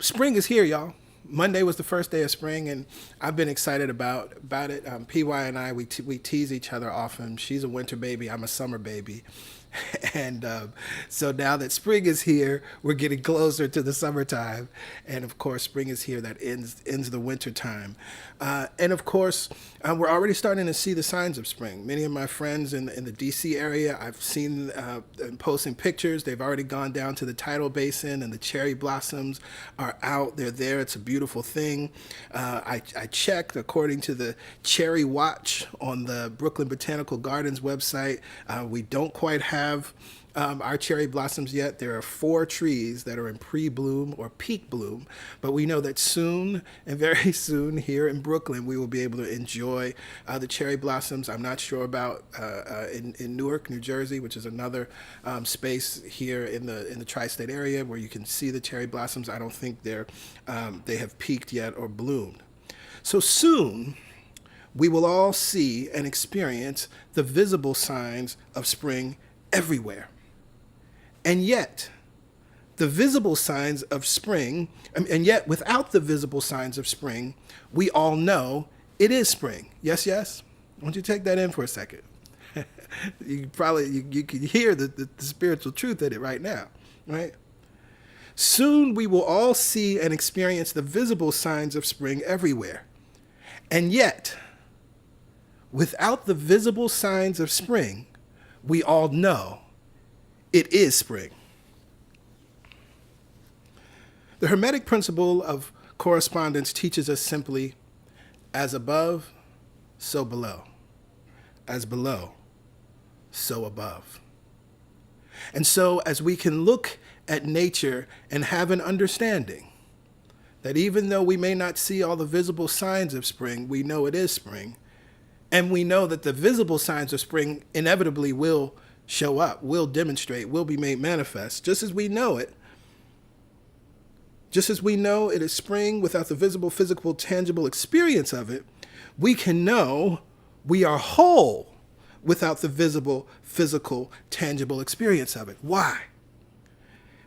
Spring is here, y'all. Monday was the first day of spring, and I've been excited about it. PY and I, we tease each other often. She's a winter baby. I'm a summer baby. And so now that spring is here, we're getting closer to the summertime. And of course, spring is here. That ends the winter time. And of course, we're already starting to see the signs of spring. Many of my friends in the DC area, I've seen them posting pictures. They've already gone down to the tidal basin, and the cherry blossoms are out. They're there. It's a beautiful thing. I checked, according to the Cherry Watch on the Brooklyn Botanical Gardens website, we don't quite have our cherry blossoms yet. There are 4 trees that are in pre-bloom or peak bloom, but we know that soon, and very soon, here in Brooklyn, we will be able to enjoy the cherry blossoms. I'm not sure about in Newark, New Jersey, which is another space here in the tri-state area where you can see the cherry blossoms. I don't think they have peaked yet or bloomed. So soon, we will all see and experience the visible signs of spring everywhere. And yet, the visible signs of spring, and yet without the visible signs of spring, we all know it is spring. Yes, yes? Why don't you take that in for a second? You can hear the spiritual truth in it right now, right? Soon we will all see and experience the visible signs of spring everywhere. And yet, without the visible signs of spring, we all know it is spring. The Hermetic principle of correspondence teaches us simply, as above, so below. As below, so above. And so as we can look at nature and have an understanding that even though we may not see all the visible signs of spring, we know it is spring. And we know that the visible signs of spring inevitably will show up, will demonstrate, will be made manifest, just as we know it. Just as we know it is spring without the visible, physical, tangible experience of it, we can know we are whole without the visible, physical, tangible experience of it. Why?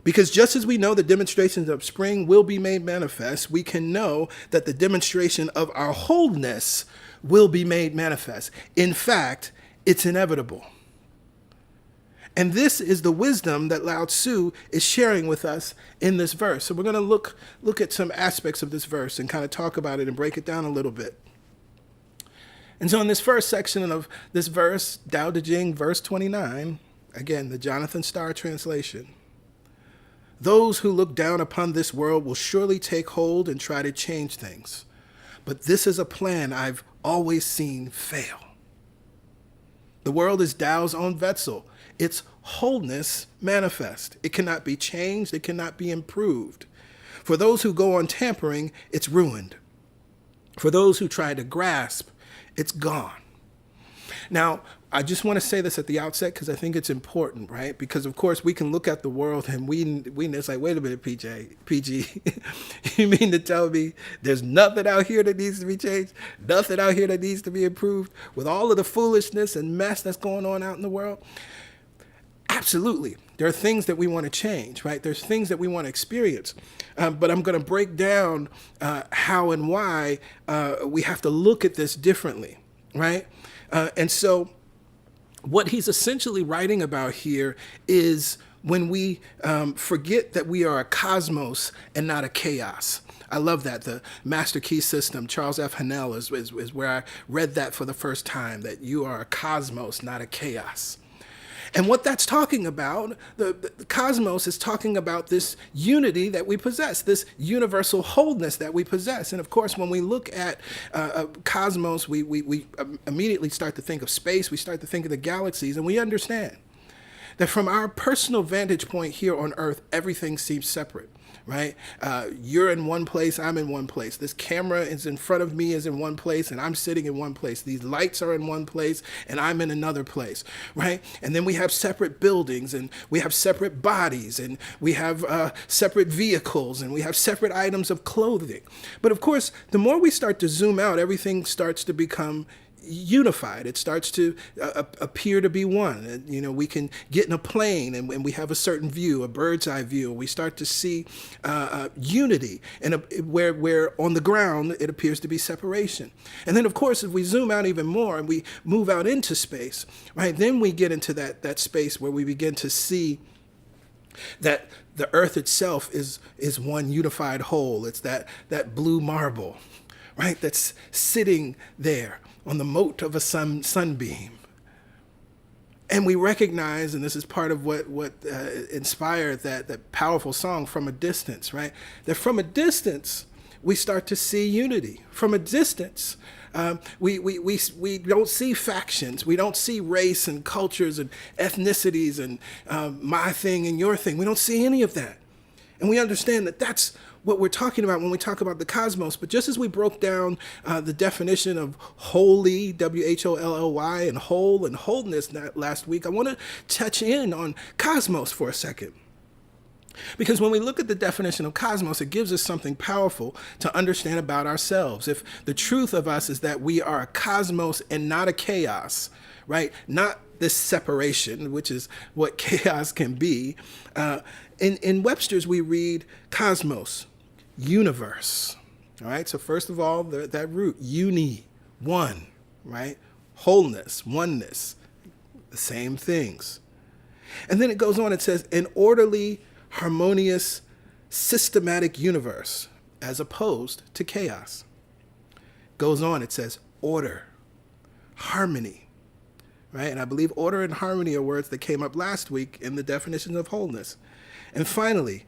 Because just as we know the demonstrations of spring will be made manifest, we can know that the demonstration of our wholeness will be made manifest. In fact, it's inevitable. And this is the wisdom that Lao Tzu is sharing with us in this verse. So we're going to look at some aspects of this verse and kind of talk about it and break it down a little bit. And so in this first section of this verse, Tao Te Ching, verse 29, again, the Jonathan Starr translation. Those who look down upon this world will surely take hold and try to change things. But this is a plan I've always seen fail. The world is Tao's own vessel. Its wholeness manifest. It cannot be changed. It cannot be improved. For those who go on tampering, it's ruined. For those who try to grasp, it's gone. Now, I just want to say this at the outset because I think it's important, right? Because, of course, we can look at the world and it's like, wait a minute, PG, you mean to tell me there's nothing out here that needs to be changed? Nothing out here that needs to be improved with all of the foolishness and mess that's going on out in the world? Absolutely. There are things that we want to change, right? There's things that we want to experience. But I'm going to break down how and why we have to look at this differently, right? And so what he's essentially writing about here is when we forget that we are a cosmos and not a chaos. I love that. The Master Key System, Charles F. Hannell is where I read that for the first time, that you are a cosmos, not a chaos. And what that's talking about, the cosmos is talking about this unity that we possess, this universal wholeness that we possess. And of course, when we look at cosmos, we immediately start to think of space, we start to think of the galaxies, and we understand that from our personal vantage point here on Earth, everything seems separate. Right? You're in one place, I'm in one place. This camera is in front of me, is in one place, and I'm sitting in one place. These lights are in one place, and I'm in another place, right? And then we have separate buildings, and we have separate bodies, and we have separate vehicles, and we have separate items of clothing. But of course, the more we start to zoom out, everything starts to become unified. It starts to appear to be one. And, you know, we can get in a plane and we have a certain view, a bird's eye view. We start to see unity, and where on the ground it appears to be separation. And then, of course, if we zoom out even more and we move out into space, right, then we get into that space where we begin to see that the Earth itself is one unified whole. It's that blue marble, right, that's sitting there on the mote of a sunbeam. And we recognize, and this is part of what inspired that powerful song, From a Distance, right? That from a distance, we start to see unity. From a distance, we don't see factions. We don't see race and cultures and ethnicities and my thing and your thing. We don't see any of that. And we understand that that's what we're talking about when we talk about the cosmos. But just as we broke down the definition of holy, W-H-O-L-L-Y, and whole and wholeness last week, I want to touch in on cosmos for a second. Because when we look at the definition of cosmos, it gives us something powerful to understand about ourselves. If the truth of us is that we are a cosmos and not a chaos, right? Not this separation, which is what chaos can be. In Webster's, we read cosmos, universe. All right. So first of all, that root, uni, one, right? Wholeness, oneness, the same things. And then it goes on, it says an orderly, harmonious, systematic universe as opposed to chaos. Goes on, it says order, harmony, right? And I believe order and harmony are words that came up last week in the definition of wholeness. And finally,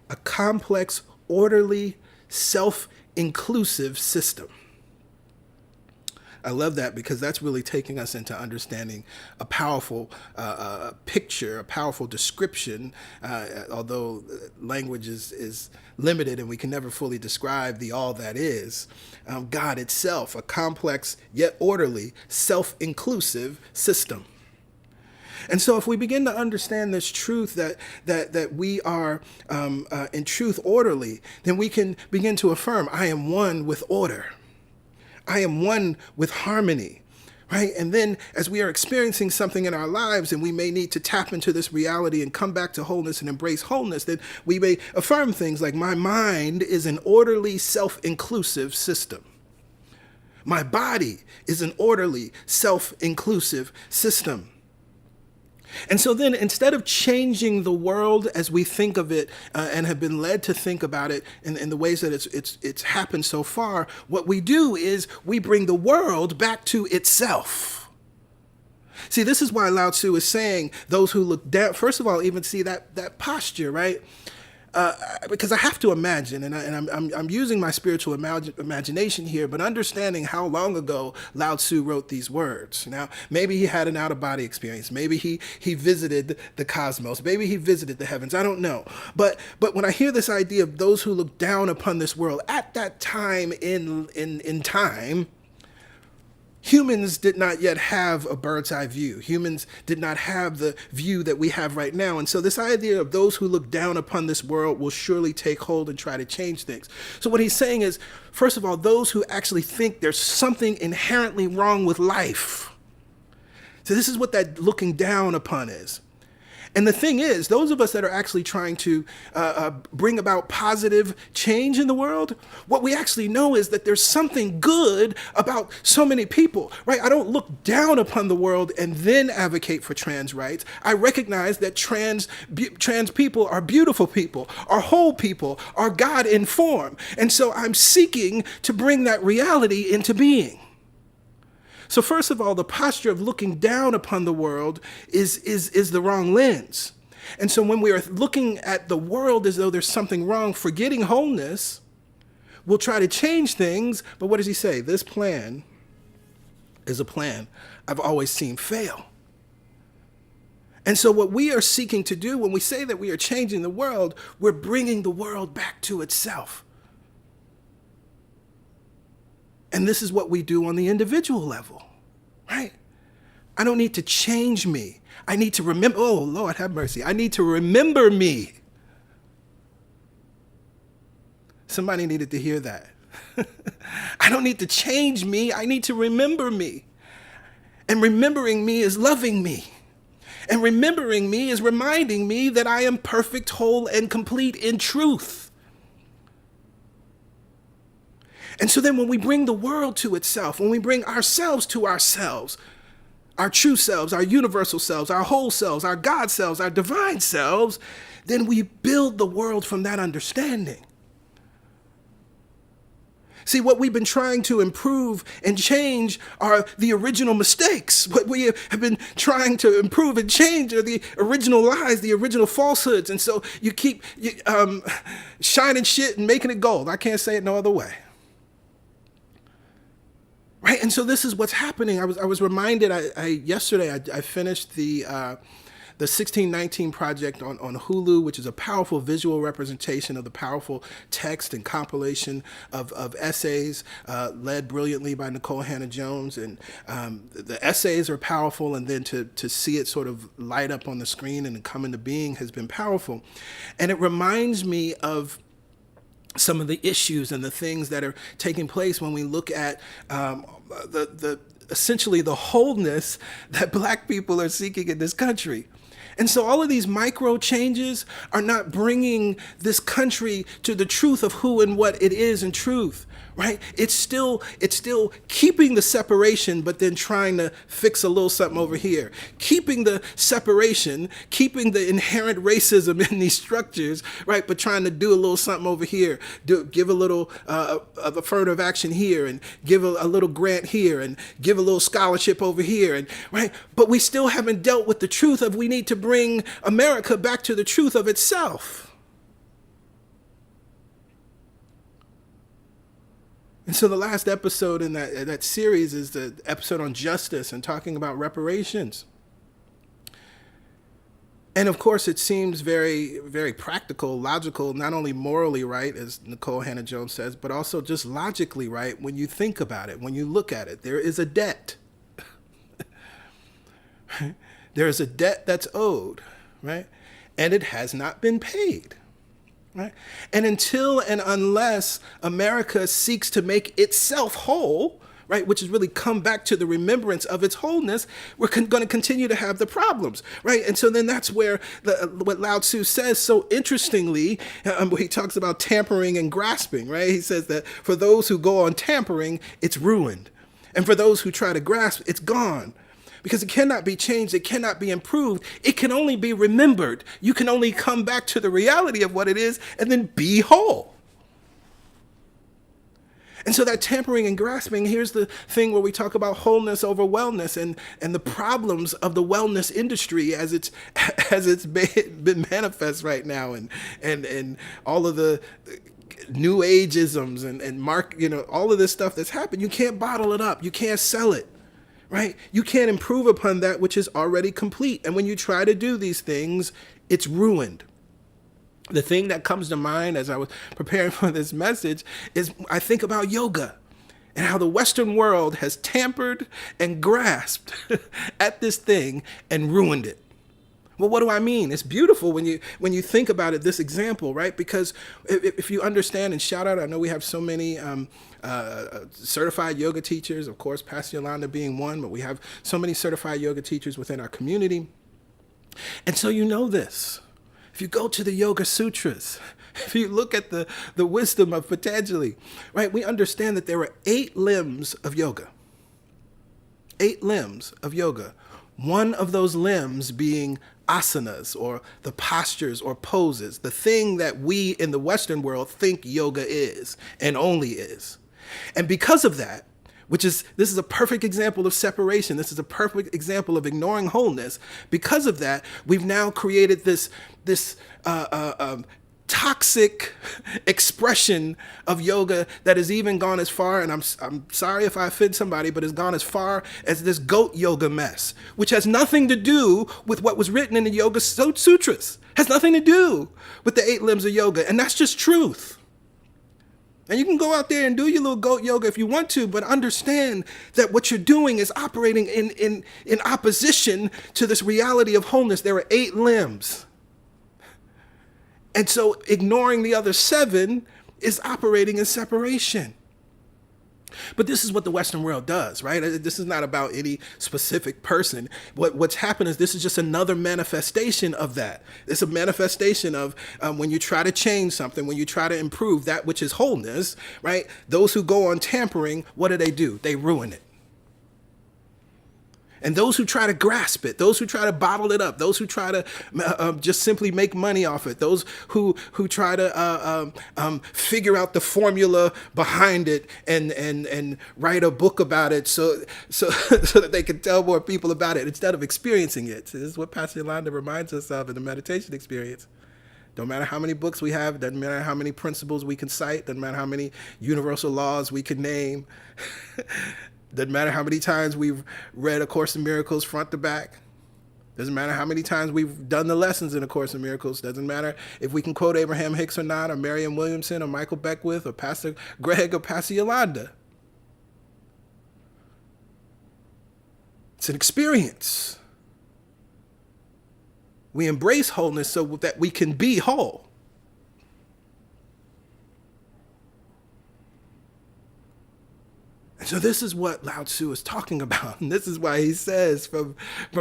a complex, orderly, self-inclusive system. I love that because that's really taking us into understanding a powerful picture, a powerful description, although language is limited and we can never fully describe the all that is. God itself, a complex yet orderly, self-inclusive system. And so if we begin to understand this truth that we are in truth orderly, then we can begin to affirm, I am one with order. I am one with harmony, right? And then as we are experiencing something in our lives and we may need to tap into this reality and come back to wholeness and embrace wholeness, then we may affirm things like, my mind is an orderly, self-inclusive system. My body is an orderly, self-inclusive system. And so then instead of changing the world as we think of it and have been led to think about it in the ways that it's happened so far, what we do is we bring the world back to itself. See, this is why Lao Tzu is saying those who look down, first of all, even see that posture, right? Because I have to imagine, and I'm using my spiritual imagination here, but understanding how long ago Lao Tzu wrote these words. Now, maybe he had an out-of-body experience. Maybe he visited the cosmos. Maybe he visited the heavens. I don't know. But when I hear this idea of those who look down upon this world, at that time in time, humans did not yet have a bird's eye view. Humans did not have the view that we have right now. And so this idea of those who look down upon this world will surely take hold and try to change things. So what he's saying is, first of all, those who actually think there's something inherently wrong with life. So this is what that looking down upon is. And the thing is, those of us that are actually trying to bring about positive change in the world, what we actually know is that there's something good about so many people, right? I don't look down upon the world and then advocate for trans rights. I recognize that trans people are beautiful people, are whole people, are God in form. And so I'm seeking to bring that reality into being. So first of all, the posture of looking down upon the world is the wrong lens. And so when we are looking at the world as though there's something wrong, forgetting wholeness, we'll try to change things. But what does he say? This plan is a plan I've always seen fail. And so what we are seeking to do when we say that we are changing the world, we're bringing the world back to itself. And this is what we do on the individual level, right? I don't need to change me. I need to remember, oh, Lord, have mercy. I need to remember me. Somebody needed to hear that. I don't need to change me. I need to remember me. And remembering me is loving me. And remembering me is reminding me that I am perfect, whole, and complete in truth. And so then when we bring the world to itself, when we bring ourselves to ourselves, our true selves, our universal selves, our whole selves, our God selves, our divine selves, then we build the world from that understanding. See, what we've been trying to improve and change are the original mistakes. What we have been trying to improve and change are the original lies, the original falsehoods. And so you keep shining shit and making it gold. I can't say it no other way. Right, and so this is what's happening. I was reminded. Yesterday I finished the 1619 project on Hulu, which is a powerful visual representation of the powerful text and compilation of essays led brilliantly by Nicole Hannah-Jones. And the essays are powerful, and then to see it sort of light up on the screen and come into being has been powerful. And it reminds me of some of the issues and the things that are taking place when we look at essentially the wholeness that Black people are seeking in this country. And so all of these micro changes are not bringing this country to the truth of who and what it is in truth, right? It's still keeping the separation, but then trying to fix a little something over here. Keeping the separation, keeping the inherent racism in these structures, right? But trying to do a little something over here. Give a little of affirmative action here, and give a little grant here, and give a little scholarship over here, and right? But we still haven't dealt with the truth of we need to bring America back to the truth of itself. And so the last episode in that series is the episode on justice and talking about reparations. And of course, it seems very, very practical, logical, not only morally right, as Nicole Hannah-Jones says, but also just logically right when you think about it, when you look at it. There is a debt. There is a debt that's owed, right? And it has not been paid. Right? And until and unless America seeks to make itself whole, right, which is really come back to the remembrance of its wholeness, we're going to continue to have the problems, right? And so then that's where what Lao Tzu says so interestingly, where he talks about tampering and grasping, right? He says that for those who go on tampering, it's ruined. And for those who try to grasp, it's gone. Because it cannot be changed, it cannot be improved, it can only be remembered. You can only come back to the reality of what it is and then be whole. And so that tampering and grasping, here's the thing where we talk about wholeness over wellness and the problems of the wellness industry as it's been manifest right now, and all of the new ageisms and all of this stuff that's happened. You can't bottle it up. You can't sell it, right? You can't improve upon that which is already complete. And when you try to do these things, it's ruined. The thing that comes to mind as I was preparing for this message is I think about yoga and how the Western world has tampered and grasped at this thing and ruined it. Well, what do I mean? It's beautiful when you think about it, this example, right? Because if you understand, and shout out, I know we have so many certified yoga teachers, of course, Pastor Yolanda being one, but we have so many certified yoga teachers within our community. And so you know this. If you go to the Yoga Sutras, if you look at the wisdom of Patanjali, right, we understand that there are 8 limbs of yoga. 8 limbs of yoga. One of those limbs being asanas, or the postures or poses, the thing that we in the Western world think yoga is and only is. And because of that, this is a perfect example of separation. This is a perfect example of ignoring wholeness. Because of that, we've now created this toxic expression of yoga that has even gone as far, and I'm sorry if I offend somebody, but has gone as far as this goat yoga mess, which has nothing to do with what was written in the Yoga Sutras. Has nothing to do with the 8 limbs of yoga, and that's just truth. And you can go out there and do your little goat yoga if you want to, but understand that what you're doing is operating in opposition to this reality of wholeness. There are 8 limbs. And so ignoring the other 7 is operating in separation. But this is what the Western world does, right? This is not about any specific person. What's happened is this is just another manifestation of that. It's a manifestation of when you try to change something, when you try to improve that which is wholeness, right? Those who go on tampering, what do? They ruin it. And those who try to grasp it, those who try to bottle it up, those who try to just simply make money off it, those who try to figure out the formula behind it and write a book about it so that they can tell more people about it instead of experiencing it. So this is what Pastor Yolanda reminds us of in the meditation experience. Don't matter how many books we have, doesn't matter how many principles we can cite, doesn't matter how many universal laws we can name. Doesn't matter how many times we've read A Course in Miracles front to back. Doesn't matter how many times we've done the lessons in A Course in Miracles. Doesn't matter if we can quote Abraham Hicks or not, or Marianne Williamson, or Michael Beckwith, or Pastor Greg, or Pastor Yolanda. It's an experience. We embrace wholeness so that we can be whole. And so this is what Lao Tzu is talking about. And this is why he says from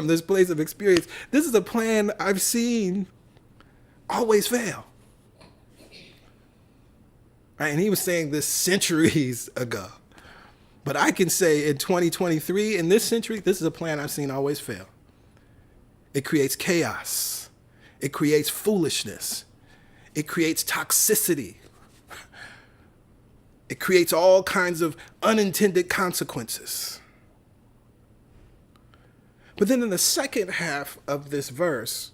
this place of experience, this is a plan I've seen always fail. Right? And he was saying this centuries ago. But I can say in 2023, in this century, this is a plan I've seen always fail. It creates chaos. It creates foolishness. It creates toxicity. It creates all kinds of unintended consequences. But then in the second half of this verse,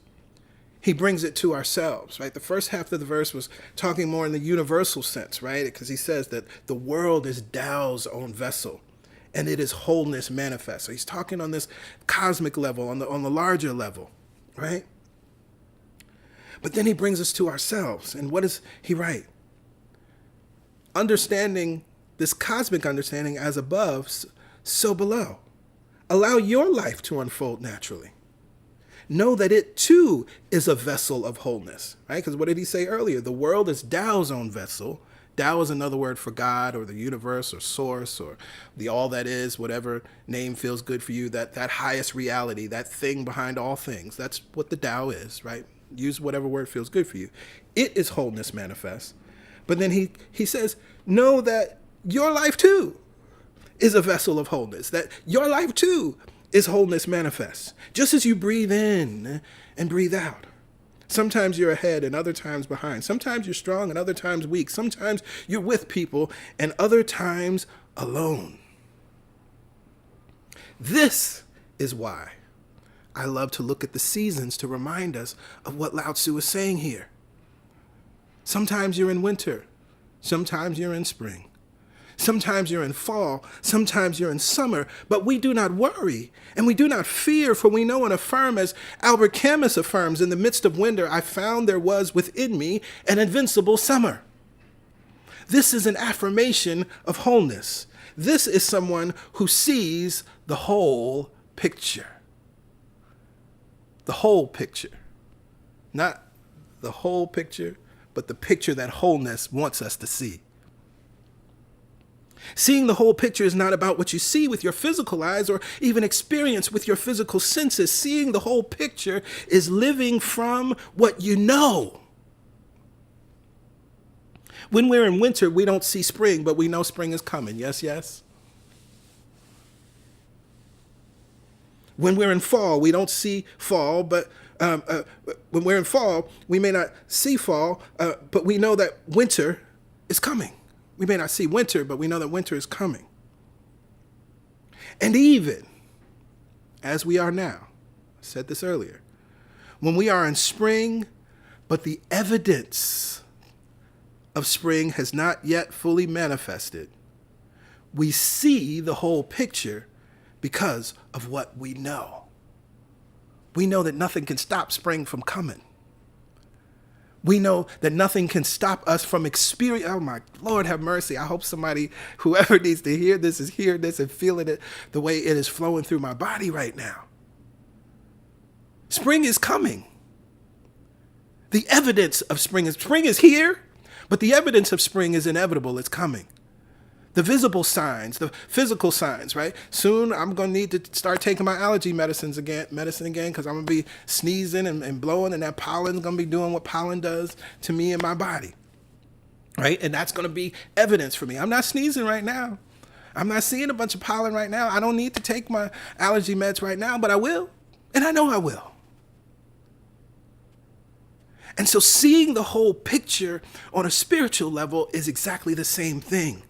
he brings it to ourselves, right? The first half of the verse was talking more in the universal sense, right? Because he says that the world is Tao's own vessel, and it is wholeness manifest. So he's talking on this cosmic level, on the larger level, right? But then he brings us to ourselves, and what does he write? Understanding this cosmic understanding as above, so below. Allow your life to unfold naturally. Know that it too is a vessel of wholeness, right? Because what did he say earlier? The world is Tao's own vessel, Tao is another word for God or the universe or source or the all that is, whatever name feels good for you, that highest reality, that thing behind all things. That's what the Tao is, right? Use whatever word feels good for you. It is wholeness manifest. But then he says, know that your life too is a vessel of wholeness, that your life too is wholeness manifest. Just as you breathe in and breathe out. Sometimes you're ahead and other times behind. Sometimes you're strong and other times weak. Sometimes you're with people and other times alone. This is why I love to look at the seasons to remind us of what Lao Tzu is saying here. Sometimes you're in winter. Sometimes you're in spring. Sometimes you're in fall, sometimes you're in summer, but we do not worry and we do not fear, for we know and affirm, as Albert Camus affirms, in the midst of winter, I found there was within me an invincible summer. This is an affirmation of wholeness. This is someone who sees the whole picture. The whole picture. Not the whole picture, but the picture that wholeness wants us to see. Seeing the whole picture is not about what you see with your physical eyes or even experience with your physical senses. Seeing the whole picture is living from what you know. When we're in winter, we don't see spring, but we know spring is coming. Yes, yes. When we're in fall, we don't see fall, but when we're in fall, we may not see fall, but we know that winter is coming. We may not see winter, but we know that winter is coming. And even as we are now, I said this earlier, when we are in spring, but the evidence of spring has not yet fully manifested, we see the whole picture because of what we know. We know that nothing can stop spring from coming. We know that nothing can stop us from experience. Oh my Lord, have mercy. I hope somebody, whoever needs to hear this, is hearing this and feeling it the way it is flowing through my body right now. Spring is coming. The evidence of spring is here, but the evidence of spring is inevitable. It's coming. The visible signs, the physical signs, right? Soon I'm going to need to start taking my allergy medicine again, because I'm going to be sneezing and blowing, and that pollen's going to be doing what pollen does to me and my body, right? And that's going to be evidence for me. I'm not sneezing right now. I'm not seeing a bunch of pollen right now. I don't need to take my allergy meds right now, but I will, and I know I will. And so seeing the whole picture on a spiritual level is exactly the same thing.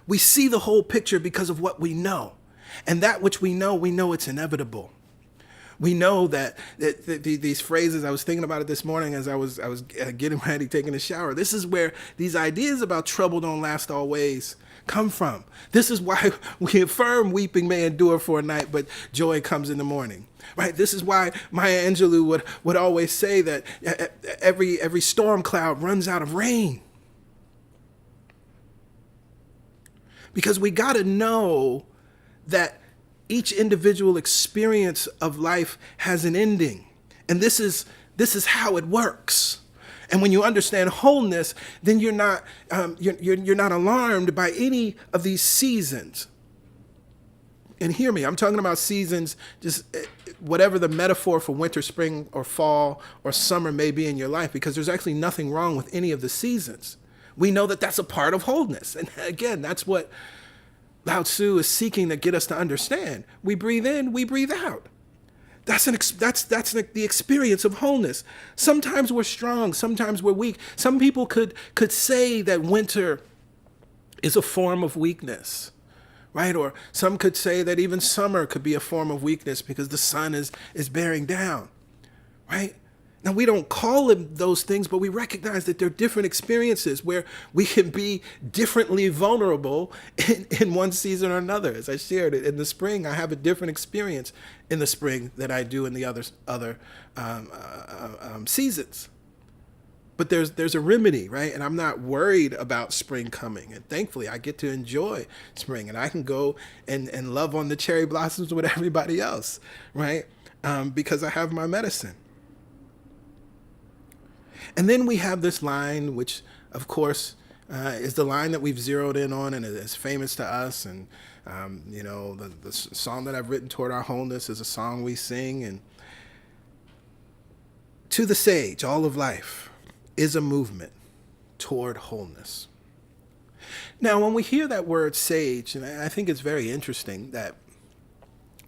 We see the whole picture because of what we know. And that which we know it's inevitable. We know that these phrases, I was thinking about it this morning as I was getting ready, taking a shower. This is where these ideas about trouble don't last always come from. This is why we affirm weeping may endure for a night, but joy comes in the morning. Right? This is why Maya Angelou would always say that every storm cloud runs out of rain. Because we got to know that each individual experience of life has an ending. And this is how it works. And when you understand wholeness, then you're not alarmed by any of these seasons. And hear me, I'm talking about seasons, just whatever the metaphor for winter, spring, or fall, or summer may be in your life, because there's actually nothing wrong with any of the seasons. We know that that's a part of wholeness. And again, that's what Lao Tzu is seeking to get us to understand. We breathe in, we breathe out. That's the experience of wholeness. Sometimes we're strong, sometimes we're weak. Some people could say that winter is a form of weakness, right? Or some could say that even summer could be a form of weakness because the sun is bearing down, right? Now, we don't call them those things, but we recognize that they're different experiences where we can be differently vulnerable in one season or another. As I shared it, in the spring, I have a different experience in the spring than I do in the other seasons. But there's a remedy, right? And I'm not worried about spring coming. And thankfully, I get to enjoy spring. And I can go and love on the cherry blossoms with everybody else, right? Because I have my medicine. And then we have this line, which of course, is the line that we've zeroed in on and is famous to us. And, the song that I've written, Toward Our Wholeness, is a song we sing. And to the sage, all of life is a movement toward wholeness. Now, when we hear that word sage, and I think it's very interesting that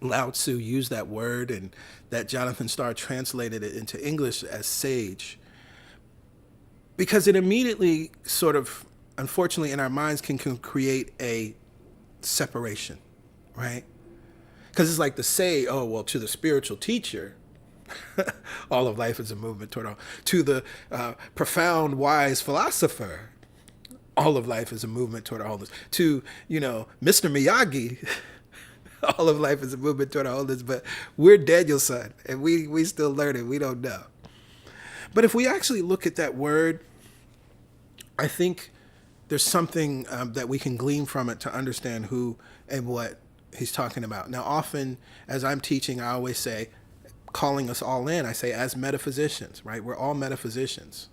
Lao Tzu used that word and that Jonathan Starr translated it into English as sage, because it immediately sort of, unfortunately, in our minds can create a separation, right? Because it's like to say, oh, well, to the spiritual teacher, all of life is a movement toward all. To the profound, wise philosopher, all of life is a movement toward wholeness. To, Mr. Miyagi, all of life is a movement toward wholeness. But we're Daniel's son, and we still learning. We don't know. But if we actually look at that word, I think there's something that we can glean from it to understand who and what he's talking about. Now, often as I'm teaching, I always say, calling us all in, I say as metaphysicians, right? We're all metaphysicians.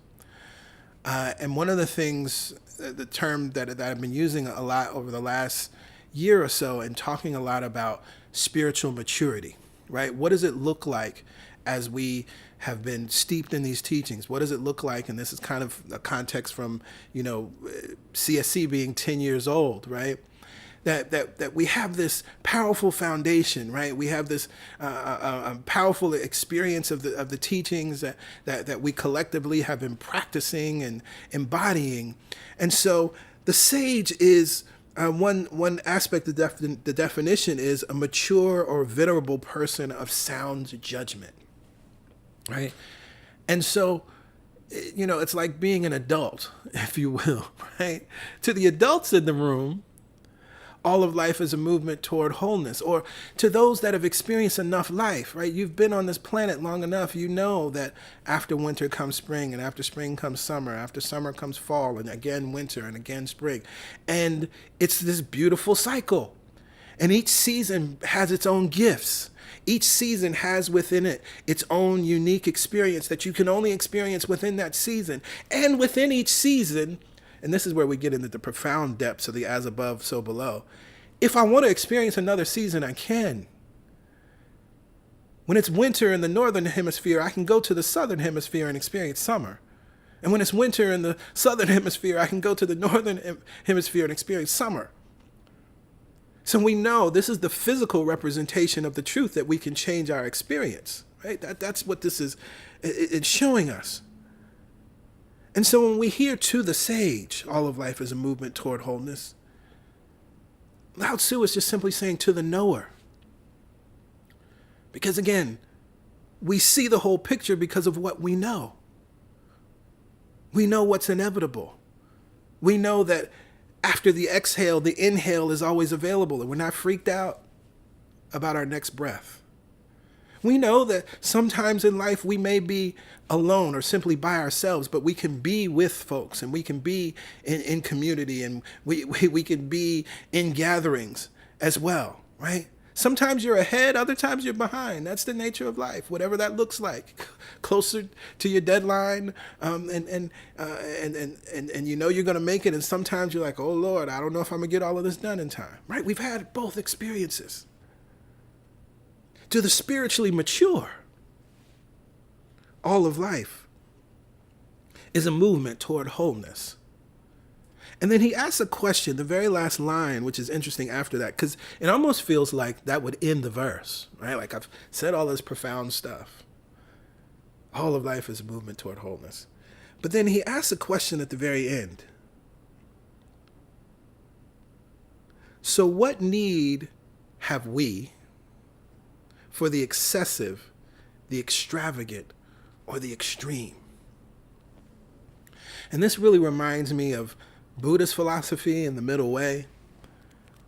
And one of the things, the term that I've been using a lot over the last year or so and talking a lot about spiritual maturity, right? What does it look like as we have been steeped in these teachings? What does it look like? And this is kind of a context from, CSC being 10 years old, right? That we have this powerful foundation, right? We have this powerful experience of the teachings that we collectively have been practicing and embodying. And so the sage is one aspect of the definition is a mature or venerable person of sound judgment, right? And so, it's like being an adult, if you will, right? To the adults in the room, all of life is a movement toward wholeness. Or to those that have experienced enough life, right? You've been on this planet long enough. You know that after winter comes spring, and after spring comes summer, after summer comes fall, and again winter, and again spring. And it's this beautiful cycle. And each season has its own gifts. Each season has within it its own unique experience that you can only experience within that season. And within each season, and this is where we get into the profound depths of the as above, so below. If I want to experience another season, I can. When it's winter in the northern hemisphere, I can go to the southern hemisphere and experience summer. And when it's winter in the southern hemisphere, I can go to the northern hemisphere and experience summer. So we know this is the physical representation of the truth that we can change our experience, right? That's what this is. It's showing us. And so when we hear to the sage, all of life is a movement toward wholeness, Lao Tzu is just simply saying to the knower. Because again, we see the whole picture because of what we know. We know what's inevitable. We know that after the exhale, the inhale is always available, and we're not freaked out about our next breath. We know that sometimes in life we may be alone or simply by ourselves, but we can be with folks, and we can be in community, and we can be in gatherings as well, right? Sometimes you're ahead, other times you're behind. That's the nature of life, whatever that looks like. Closer to your deadline, and you're going to make it, and sometimes you're like, oh Lord, I don't know if I'm going to get all of this done in time, right? We've had both experiences. To the spiritually mature, all of life is a movement toward wholeness. And then he asks a question, the very last line, which is interesting after that, because it almost feels like that would end the verse, right? Like I've said all this profound stuff. All of life is a movement toward wholeness. But then he asks a question at the very end. So what need have we for the excessive, the extravagant, or the extreme? And this really reminds me of Buddhist philosophy and the middle way.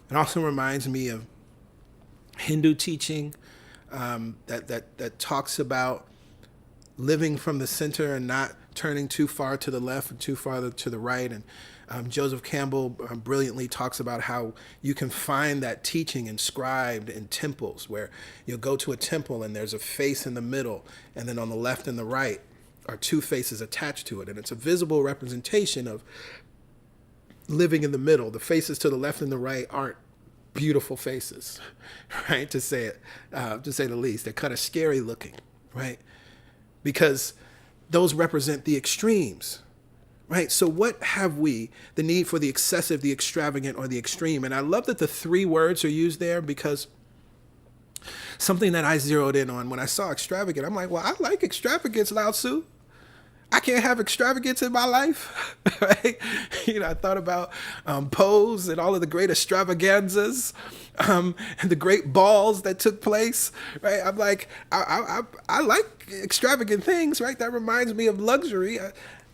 It also reminds me of Hindu teaching that talks about living from the center and not turning too far to the left and too far to the right. And Joseph Campbell brilliantly talks about how you can find that teaching inscribed in temples, where you'll go to a temple and there's a face in the middle, and then on the left and the right, are two faces attached to it, and it's a visible representation of living in the middle. The faces to the left and the right aren't beautiful faces, right? To say the least. They're kind of scary looking, right? Because those represent the extremes, right? So what have we? The need for the excessive, the extravagant, or the extreme. And I love that the three words are used there, because something that I zeroed in on when I saw extravagant, I'm like, well, I like extravagance, Lao Tzu. I can't have extravagance in my life, right? I thought about Pose and all of the great extravaganzas and the great balls that took place, right? I'm like, I like extravagant things, right? That reminds me of luxury.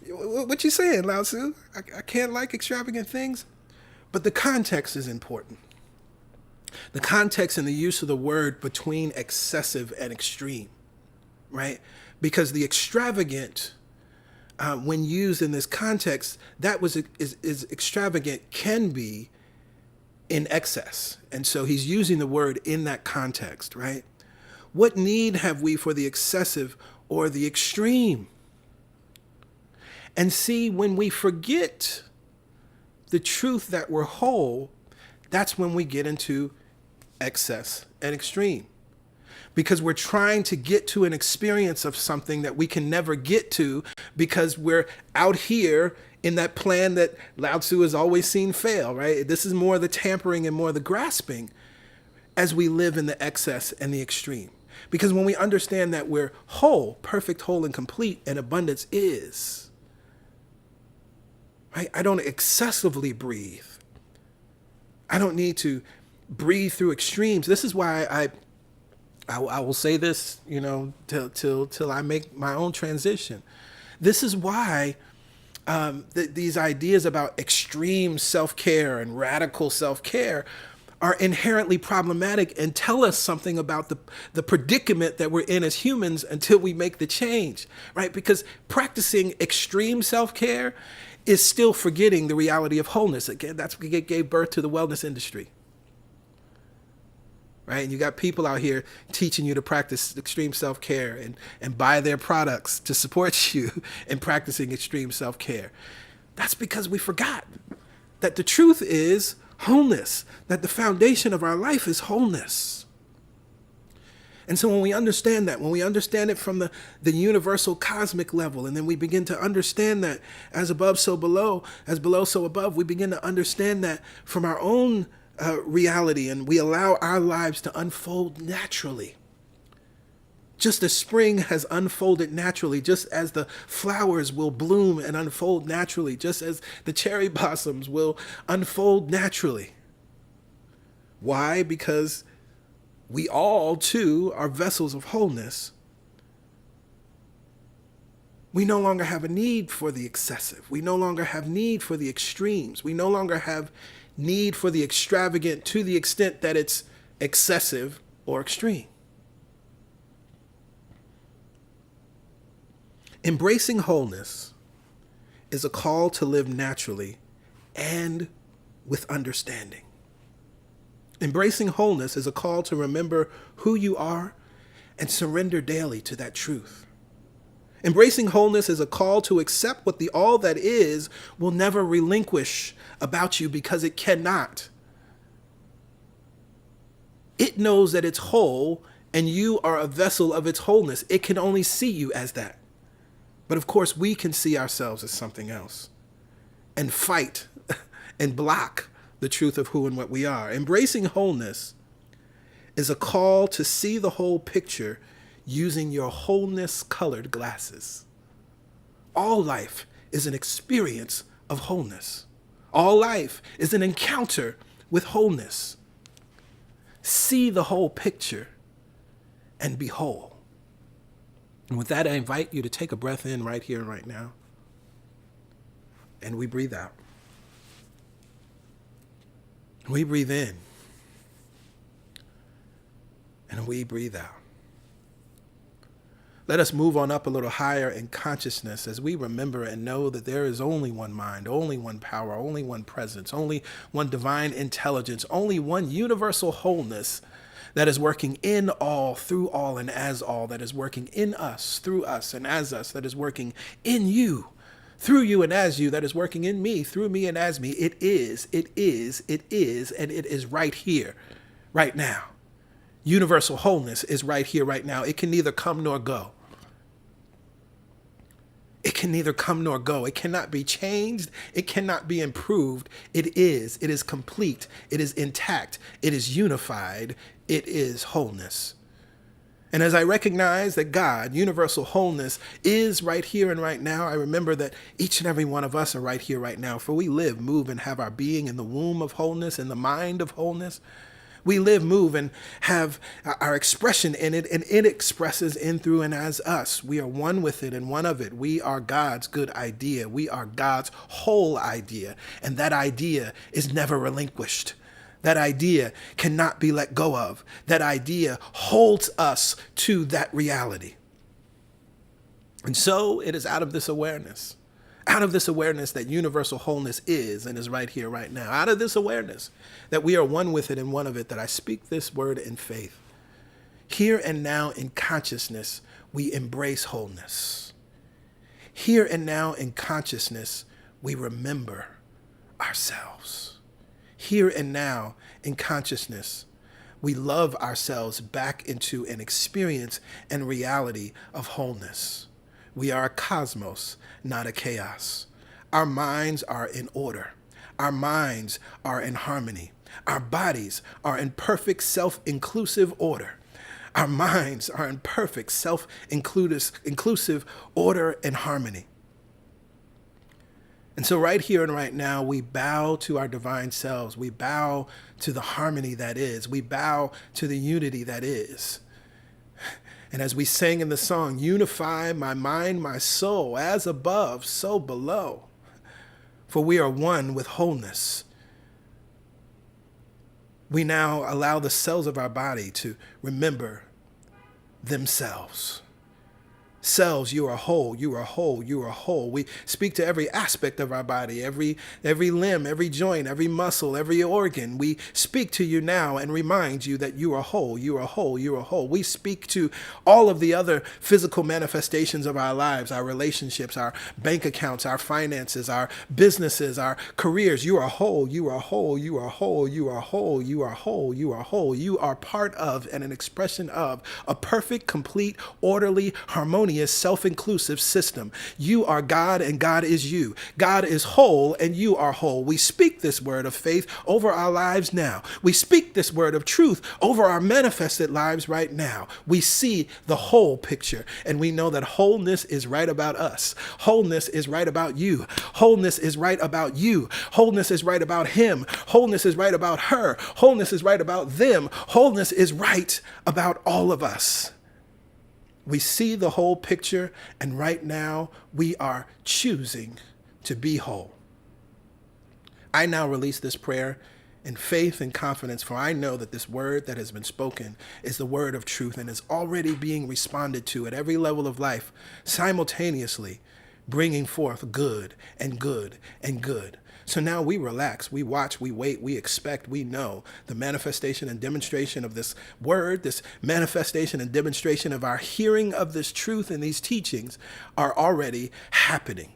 What you saying, Lao Tzu? I can't like extravagant things? But the context is important. The context and the use of the word between excessive and extreme, right? Because the extravagant, when used in this context, that is extravagant, can be in excess. And so he's using the word in that context, right? What need have we for the excessive or the extreme? And see, when we forget the truth that we're whole, that's when we get into excess and extreme. Because we're trying to get to an experience of something that we can never get to, because we're out here in that plan that Lao Tzu has always seen fail, right? This is more the tampering and more the grasping as we live in the excess and the extreme. Because when we understand that we're whole, perfect, whole, and complete, and abundance is, right? I don't excessively breathe. I don't need to breathe through extremes. This is why I will say this, till I make my own transition. This is why these ideas about extreme self-care and radical self-care are inherently problematic and tell us something about the predicament that we're in as humans until we make the change, right? Because practicing extreme self-care is still forgetting the reality of wholeness. Again, that's what gave birth to the wellness industry. Right? And you got people out here teaching you to practice extreme self-care and buy their products to support you in practicing extreme self-care. That's because we forgot that the truth is wholeness, that the foundation of our life is wholeness. And so when we understand that, when we understand it from the universal cosmic level, and then we begin to understand that as above, so below, as below, so above, we begin to understand that from our own reality, and we allow our lives to unfold naturally. Just as spring has unfolded naturally, just as the flowers will bloom and unfold naturally, just as the cherry blossoms will unfold naturally. Why? Because we all, too, are vessels of wholeness. We no longer have a need for the excessive. We no longer have need for the extremes. We no longer have need for the extravagant to the extent that it's excessive or extreme. Embracing wholeness is a call to live naturally and with understanding. Embracing wholeness is a call to remember who you are and surrender daily to that truth. Embracing wholeness is a call to accept what the all that is will never relinquish about you, because it cannot. It knows that it's whole and you are a vessel of its wholeness. It can only see you as that. But of course, we can see ourselves as something else and fight and block the truth of who and what we are. Embracing wholeness is a call to see the whole picture using your wholeness-colored glasses. All life is an experience of wholeness. All life is an encounter with wholeness. See the whole picture and be whole. And with that, I invite you to take a breath in right here and right now. And we breathe out. We breathe in. And we breathe out. Let us move on up a little higher in consciousness as we remember and know that there is only one mind, only one power, only one presence, only one divine intelligence, only one universal wholeness that is working in all, through all, and as all, that is working in us, through us, and as us, that is working in you, through you and as you, that is working in me, through me and as me. It is, and it is right here, right now. Universal wholeness is right here, right now. It can neither come nor go. It can neither come nor go. It cannot be changed. It cannot be improved. It is complete. It is intact. It is unified. It is wholeness. And as I recognize that God, universal wholeness, is right here and right now, I remember that each and every one of us are right here, right now. For we live, move, and have our being in the womb of wholeness, in the mind of wholeness. We live, move, and have our expression in it, and it expresses in, through, and as us. We are one with it and one of it. We are God's good idea. We are God's whole idea, and that idea is never relinquished. That idea cannot be let go of. That idea holds us to that reality. And so it is out of this awareness that universal wholeness is and is right here, right now. Out of this awareness that we are one with it and one of it, that I speak this word in faith. Here and now in consciousness, we embrace wholeness. Here and now in consciousness, we remember ourselves. Here and now in consciousness, we love ourselves back into an experience and reality of wholeness. We are a cosmos, not a chaos. Our minds are in order. Our minds are in harmony. Our bodies are in perfect self-inclusive order. Our minds are in perfect self-inclusive order and harmony. And so right here and right now, we bow to our divine selves. We bow to the harmony that is. We bow to the unity that is. And as we sang in the song, unify my mind, my soul, as above, so below. For we are one with wholeness. We now allow the cells of our body to remember themselves. Cells, you are whole, you are whole, you are whole. We speak to every aspect of our body, every limb, every joint, every muscle, every organ. We speak to you now and remind you that you are whole, you are whole, you are whole. We speak to all of the other physical manifestations of our lives, our relationships, our bank accounts, our finances, our businesses, our careers. You are whole, you are whole, you are whole, you are whole, you are whole, you are whole. You are part of and an expression of a perfect, complete, orderly, harmonious, self-inclusive system. You are God and God is you. God is whole and you are whole. We speak this word of faith over our lives now. We speak this word of truth over our manifested lives right now. We see the whole picture and we know that wholeness is right about us. Wholeness is right about you. Wholeness is right about you. Wholeness is right about him. Wholeness is right about her. Wholeness is right about them. Wholeness is right about all of us. We see the whole picture, and right now we are choosing to be whole. I now release this prayer in faith and confidence, for I know that this word that has been spoken is the word of truth and is already being responded to at every level of life, simultaneously bringing forth good and good and good. So now we relax, we watch, we wait, we expect, we know the manifestation and demonstration of this word, this manifestation and demonstration of our hearing of this truth and these teachings are already happening.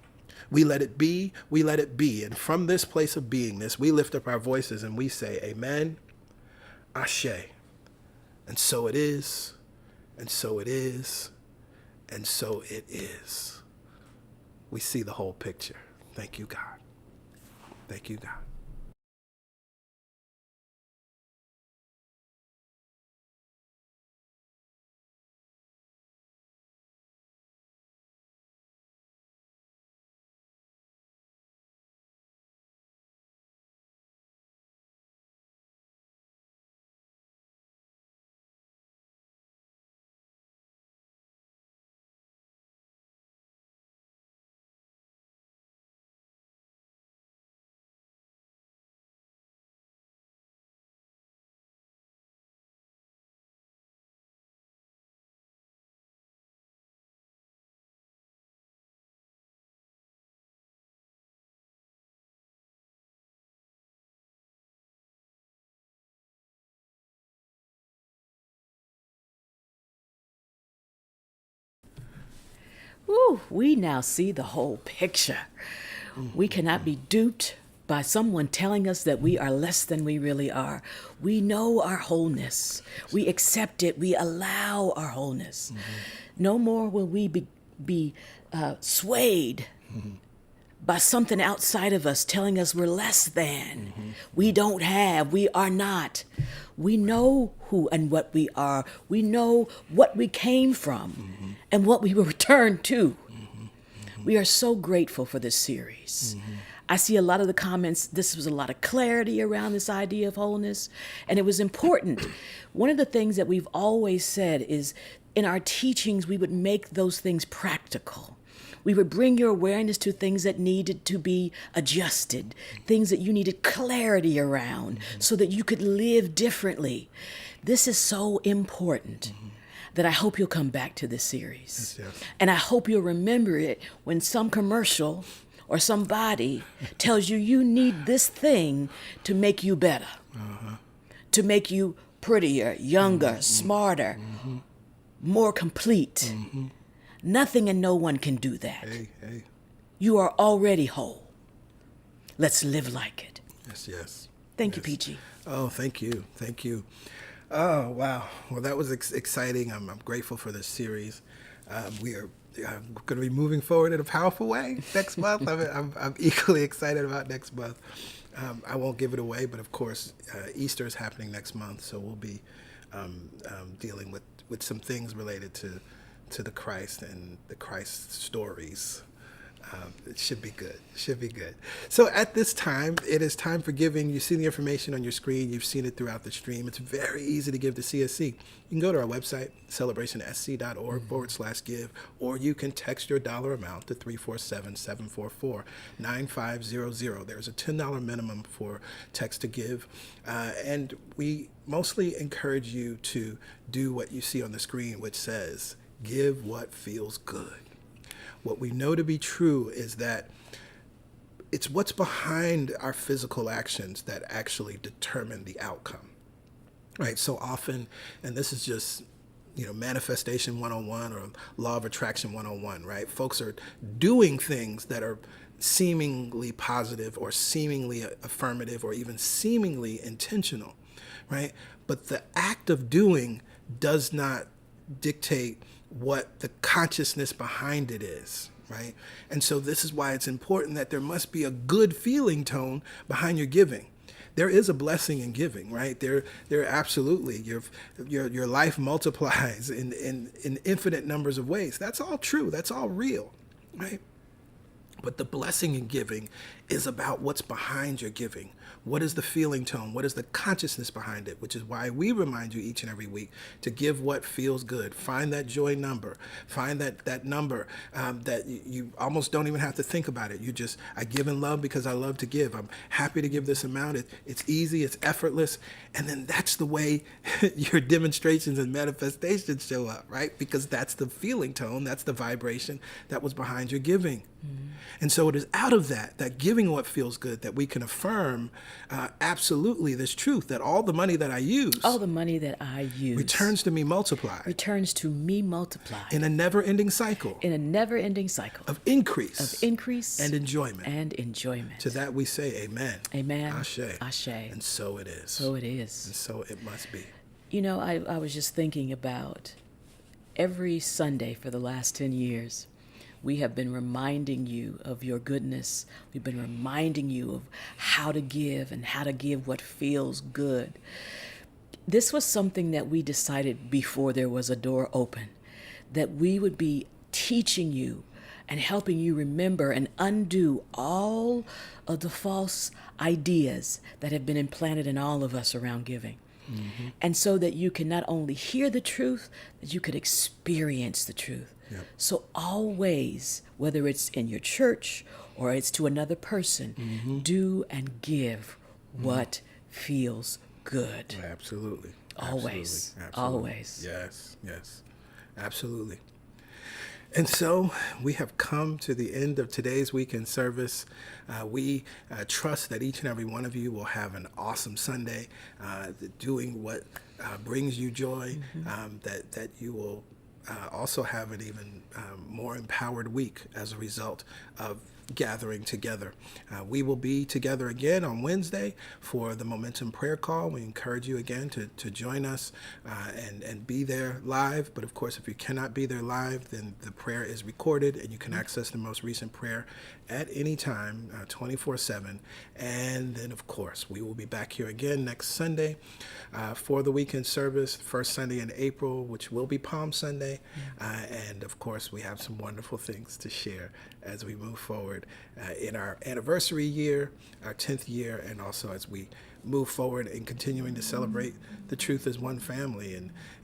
We let it be, we let it be. And from this place of beingness, we lift up our voices and we say, Amen, Ashe. And so it is, and so it is, and so it is. We see the whole picture. Thank you, God. Thank you, God. Ooh, we now see the whole picture. We cannot be duped by someone telling us that we are less than we really are. We know our wholeness. We accept it. We allow our wholeness. No more will we be swayed by something outside of us telling us we're less than. We don't have. We are not. We know who and what we are. We know what we came from and what we will return to. We are so grateful for this series. I see a lot of the comments. This was a lot of clarity around this idea of wholeness, and it was important. One of the things that we've always said is in our teachings, we would make those things practical. We would bring your awareness to things that needed to be adjusted, things that you needed clarity around so that you could live differently. This is so important that I hope you'll come back to this series. Yes. And I hope you'll remember it when some commercial or somebody tells you you need this thing to make you better, to make you prettier, younger, smarter, more complete. Nothing and no one can do that. Hey. You are already whole. Let's live like it. Yes. Thank you, PG. Oh, thank you. Oh, wow. Well, that was exciting. I'm grateful for this series. We are going to be moving forward in a powerful way next month. I'm equally excited about next month. I won't give it away, but of course, Easter is happening next month, so we'll be dealing with some things related to the Christ and the Christ stories. It should be good. So at this time, it is time for giving. You see the information on your screen. You've seen it throughout the stream. It's very easy to give to CSC. You can go to our website, celebrationsc.org/give, or you can text your dollar amount to 347-744-9500. There's a $10 minimum for text to give. And we mostly encourage you to do what you see on the screen, which says, give what feels good. What we know to be true is that it's what's behind our physical actions that actually determine the outcome, right? So often, and this is just, manifestation 101 or law of attraction 101, right? Folks are doing things that are seemingly positive or seemingly affirmative or even seemingly intentional, right? But the act of doing does not dictate what the consciousness behind it is, right? And so this is why it's important that there must be a good feeling tone behind your giving. There is a blessing in giving, right? There absolutely, your life multiplies in infinite numbers of ways. That's all true. That's all real, right? But the blessing in giving is about what's behind your giving. What is the feeling tone? What is the consciousness behind it? Which is why we remind you each and every week to give what feels good. Find that joy number. Find that number that you almost don't even have to think about it. I give in love because I love to give. I'm happy to give this amount. It's easy. It's effortless. And then that's the way your demonstrations and manifestations show up, right? Because that's the feeling tone. That's the vibration that was behind your giving. And so it is out of that giving what feels good, that we can affirm absolutely this truth that all the money that I use returns to me multiplied. In a never-ending cycle. Of increase. And enjoyment. To that we say amen. Ashe. And so it is. And so it must be. I was just thinking about every Sunday for the last 10 years. We have been reminding you of your goodness. We've been reminding you of how to give and how to give what feels good. This was something that we decided before there was a door open, that we would be teaching you and helping you remember and undo all of the false ideas that have been implanted in all of us around giving. Mm-hmm. And so that you can not only hear the truth, that you could experience the truth. Yep. So always, whether it's in your church or it's to another person, do and give what feels good. Absolutely. Always. Yes. Absolutely. And so we have come to the end of today's weekend service. We trust that each and every one of you will have an awesome Sunday, doing what brings you joy, that you will also have an even more empowered week as a result of gathering together. We will be together again on Wednesday for the Momentum Prayer Call. We encourage you again to join us and be there live. But of course, if you cannot be there live, then the prayer is recorded and you can access the most recent prayer at any time, 24/7. And then, of course, we will be back here again next Sunday for the weekend service, first Sunday in April, which will be Palm Sunday. And of course, we have some wonderful things to share as we move forward in our anniversary year, our 10th year, and also as we move forward in continuing to celebrate the truth as one family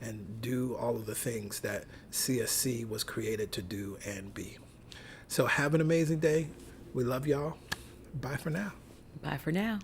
and do all of the things that CSC was created to do and be. So have an amazing day. We love y'all. Bye for now. Bye for now.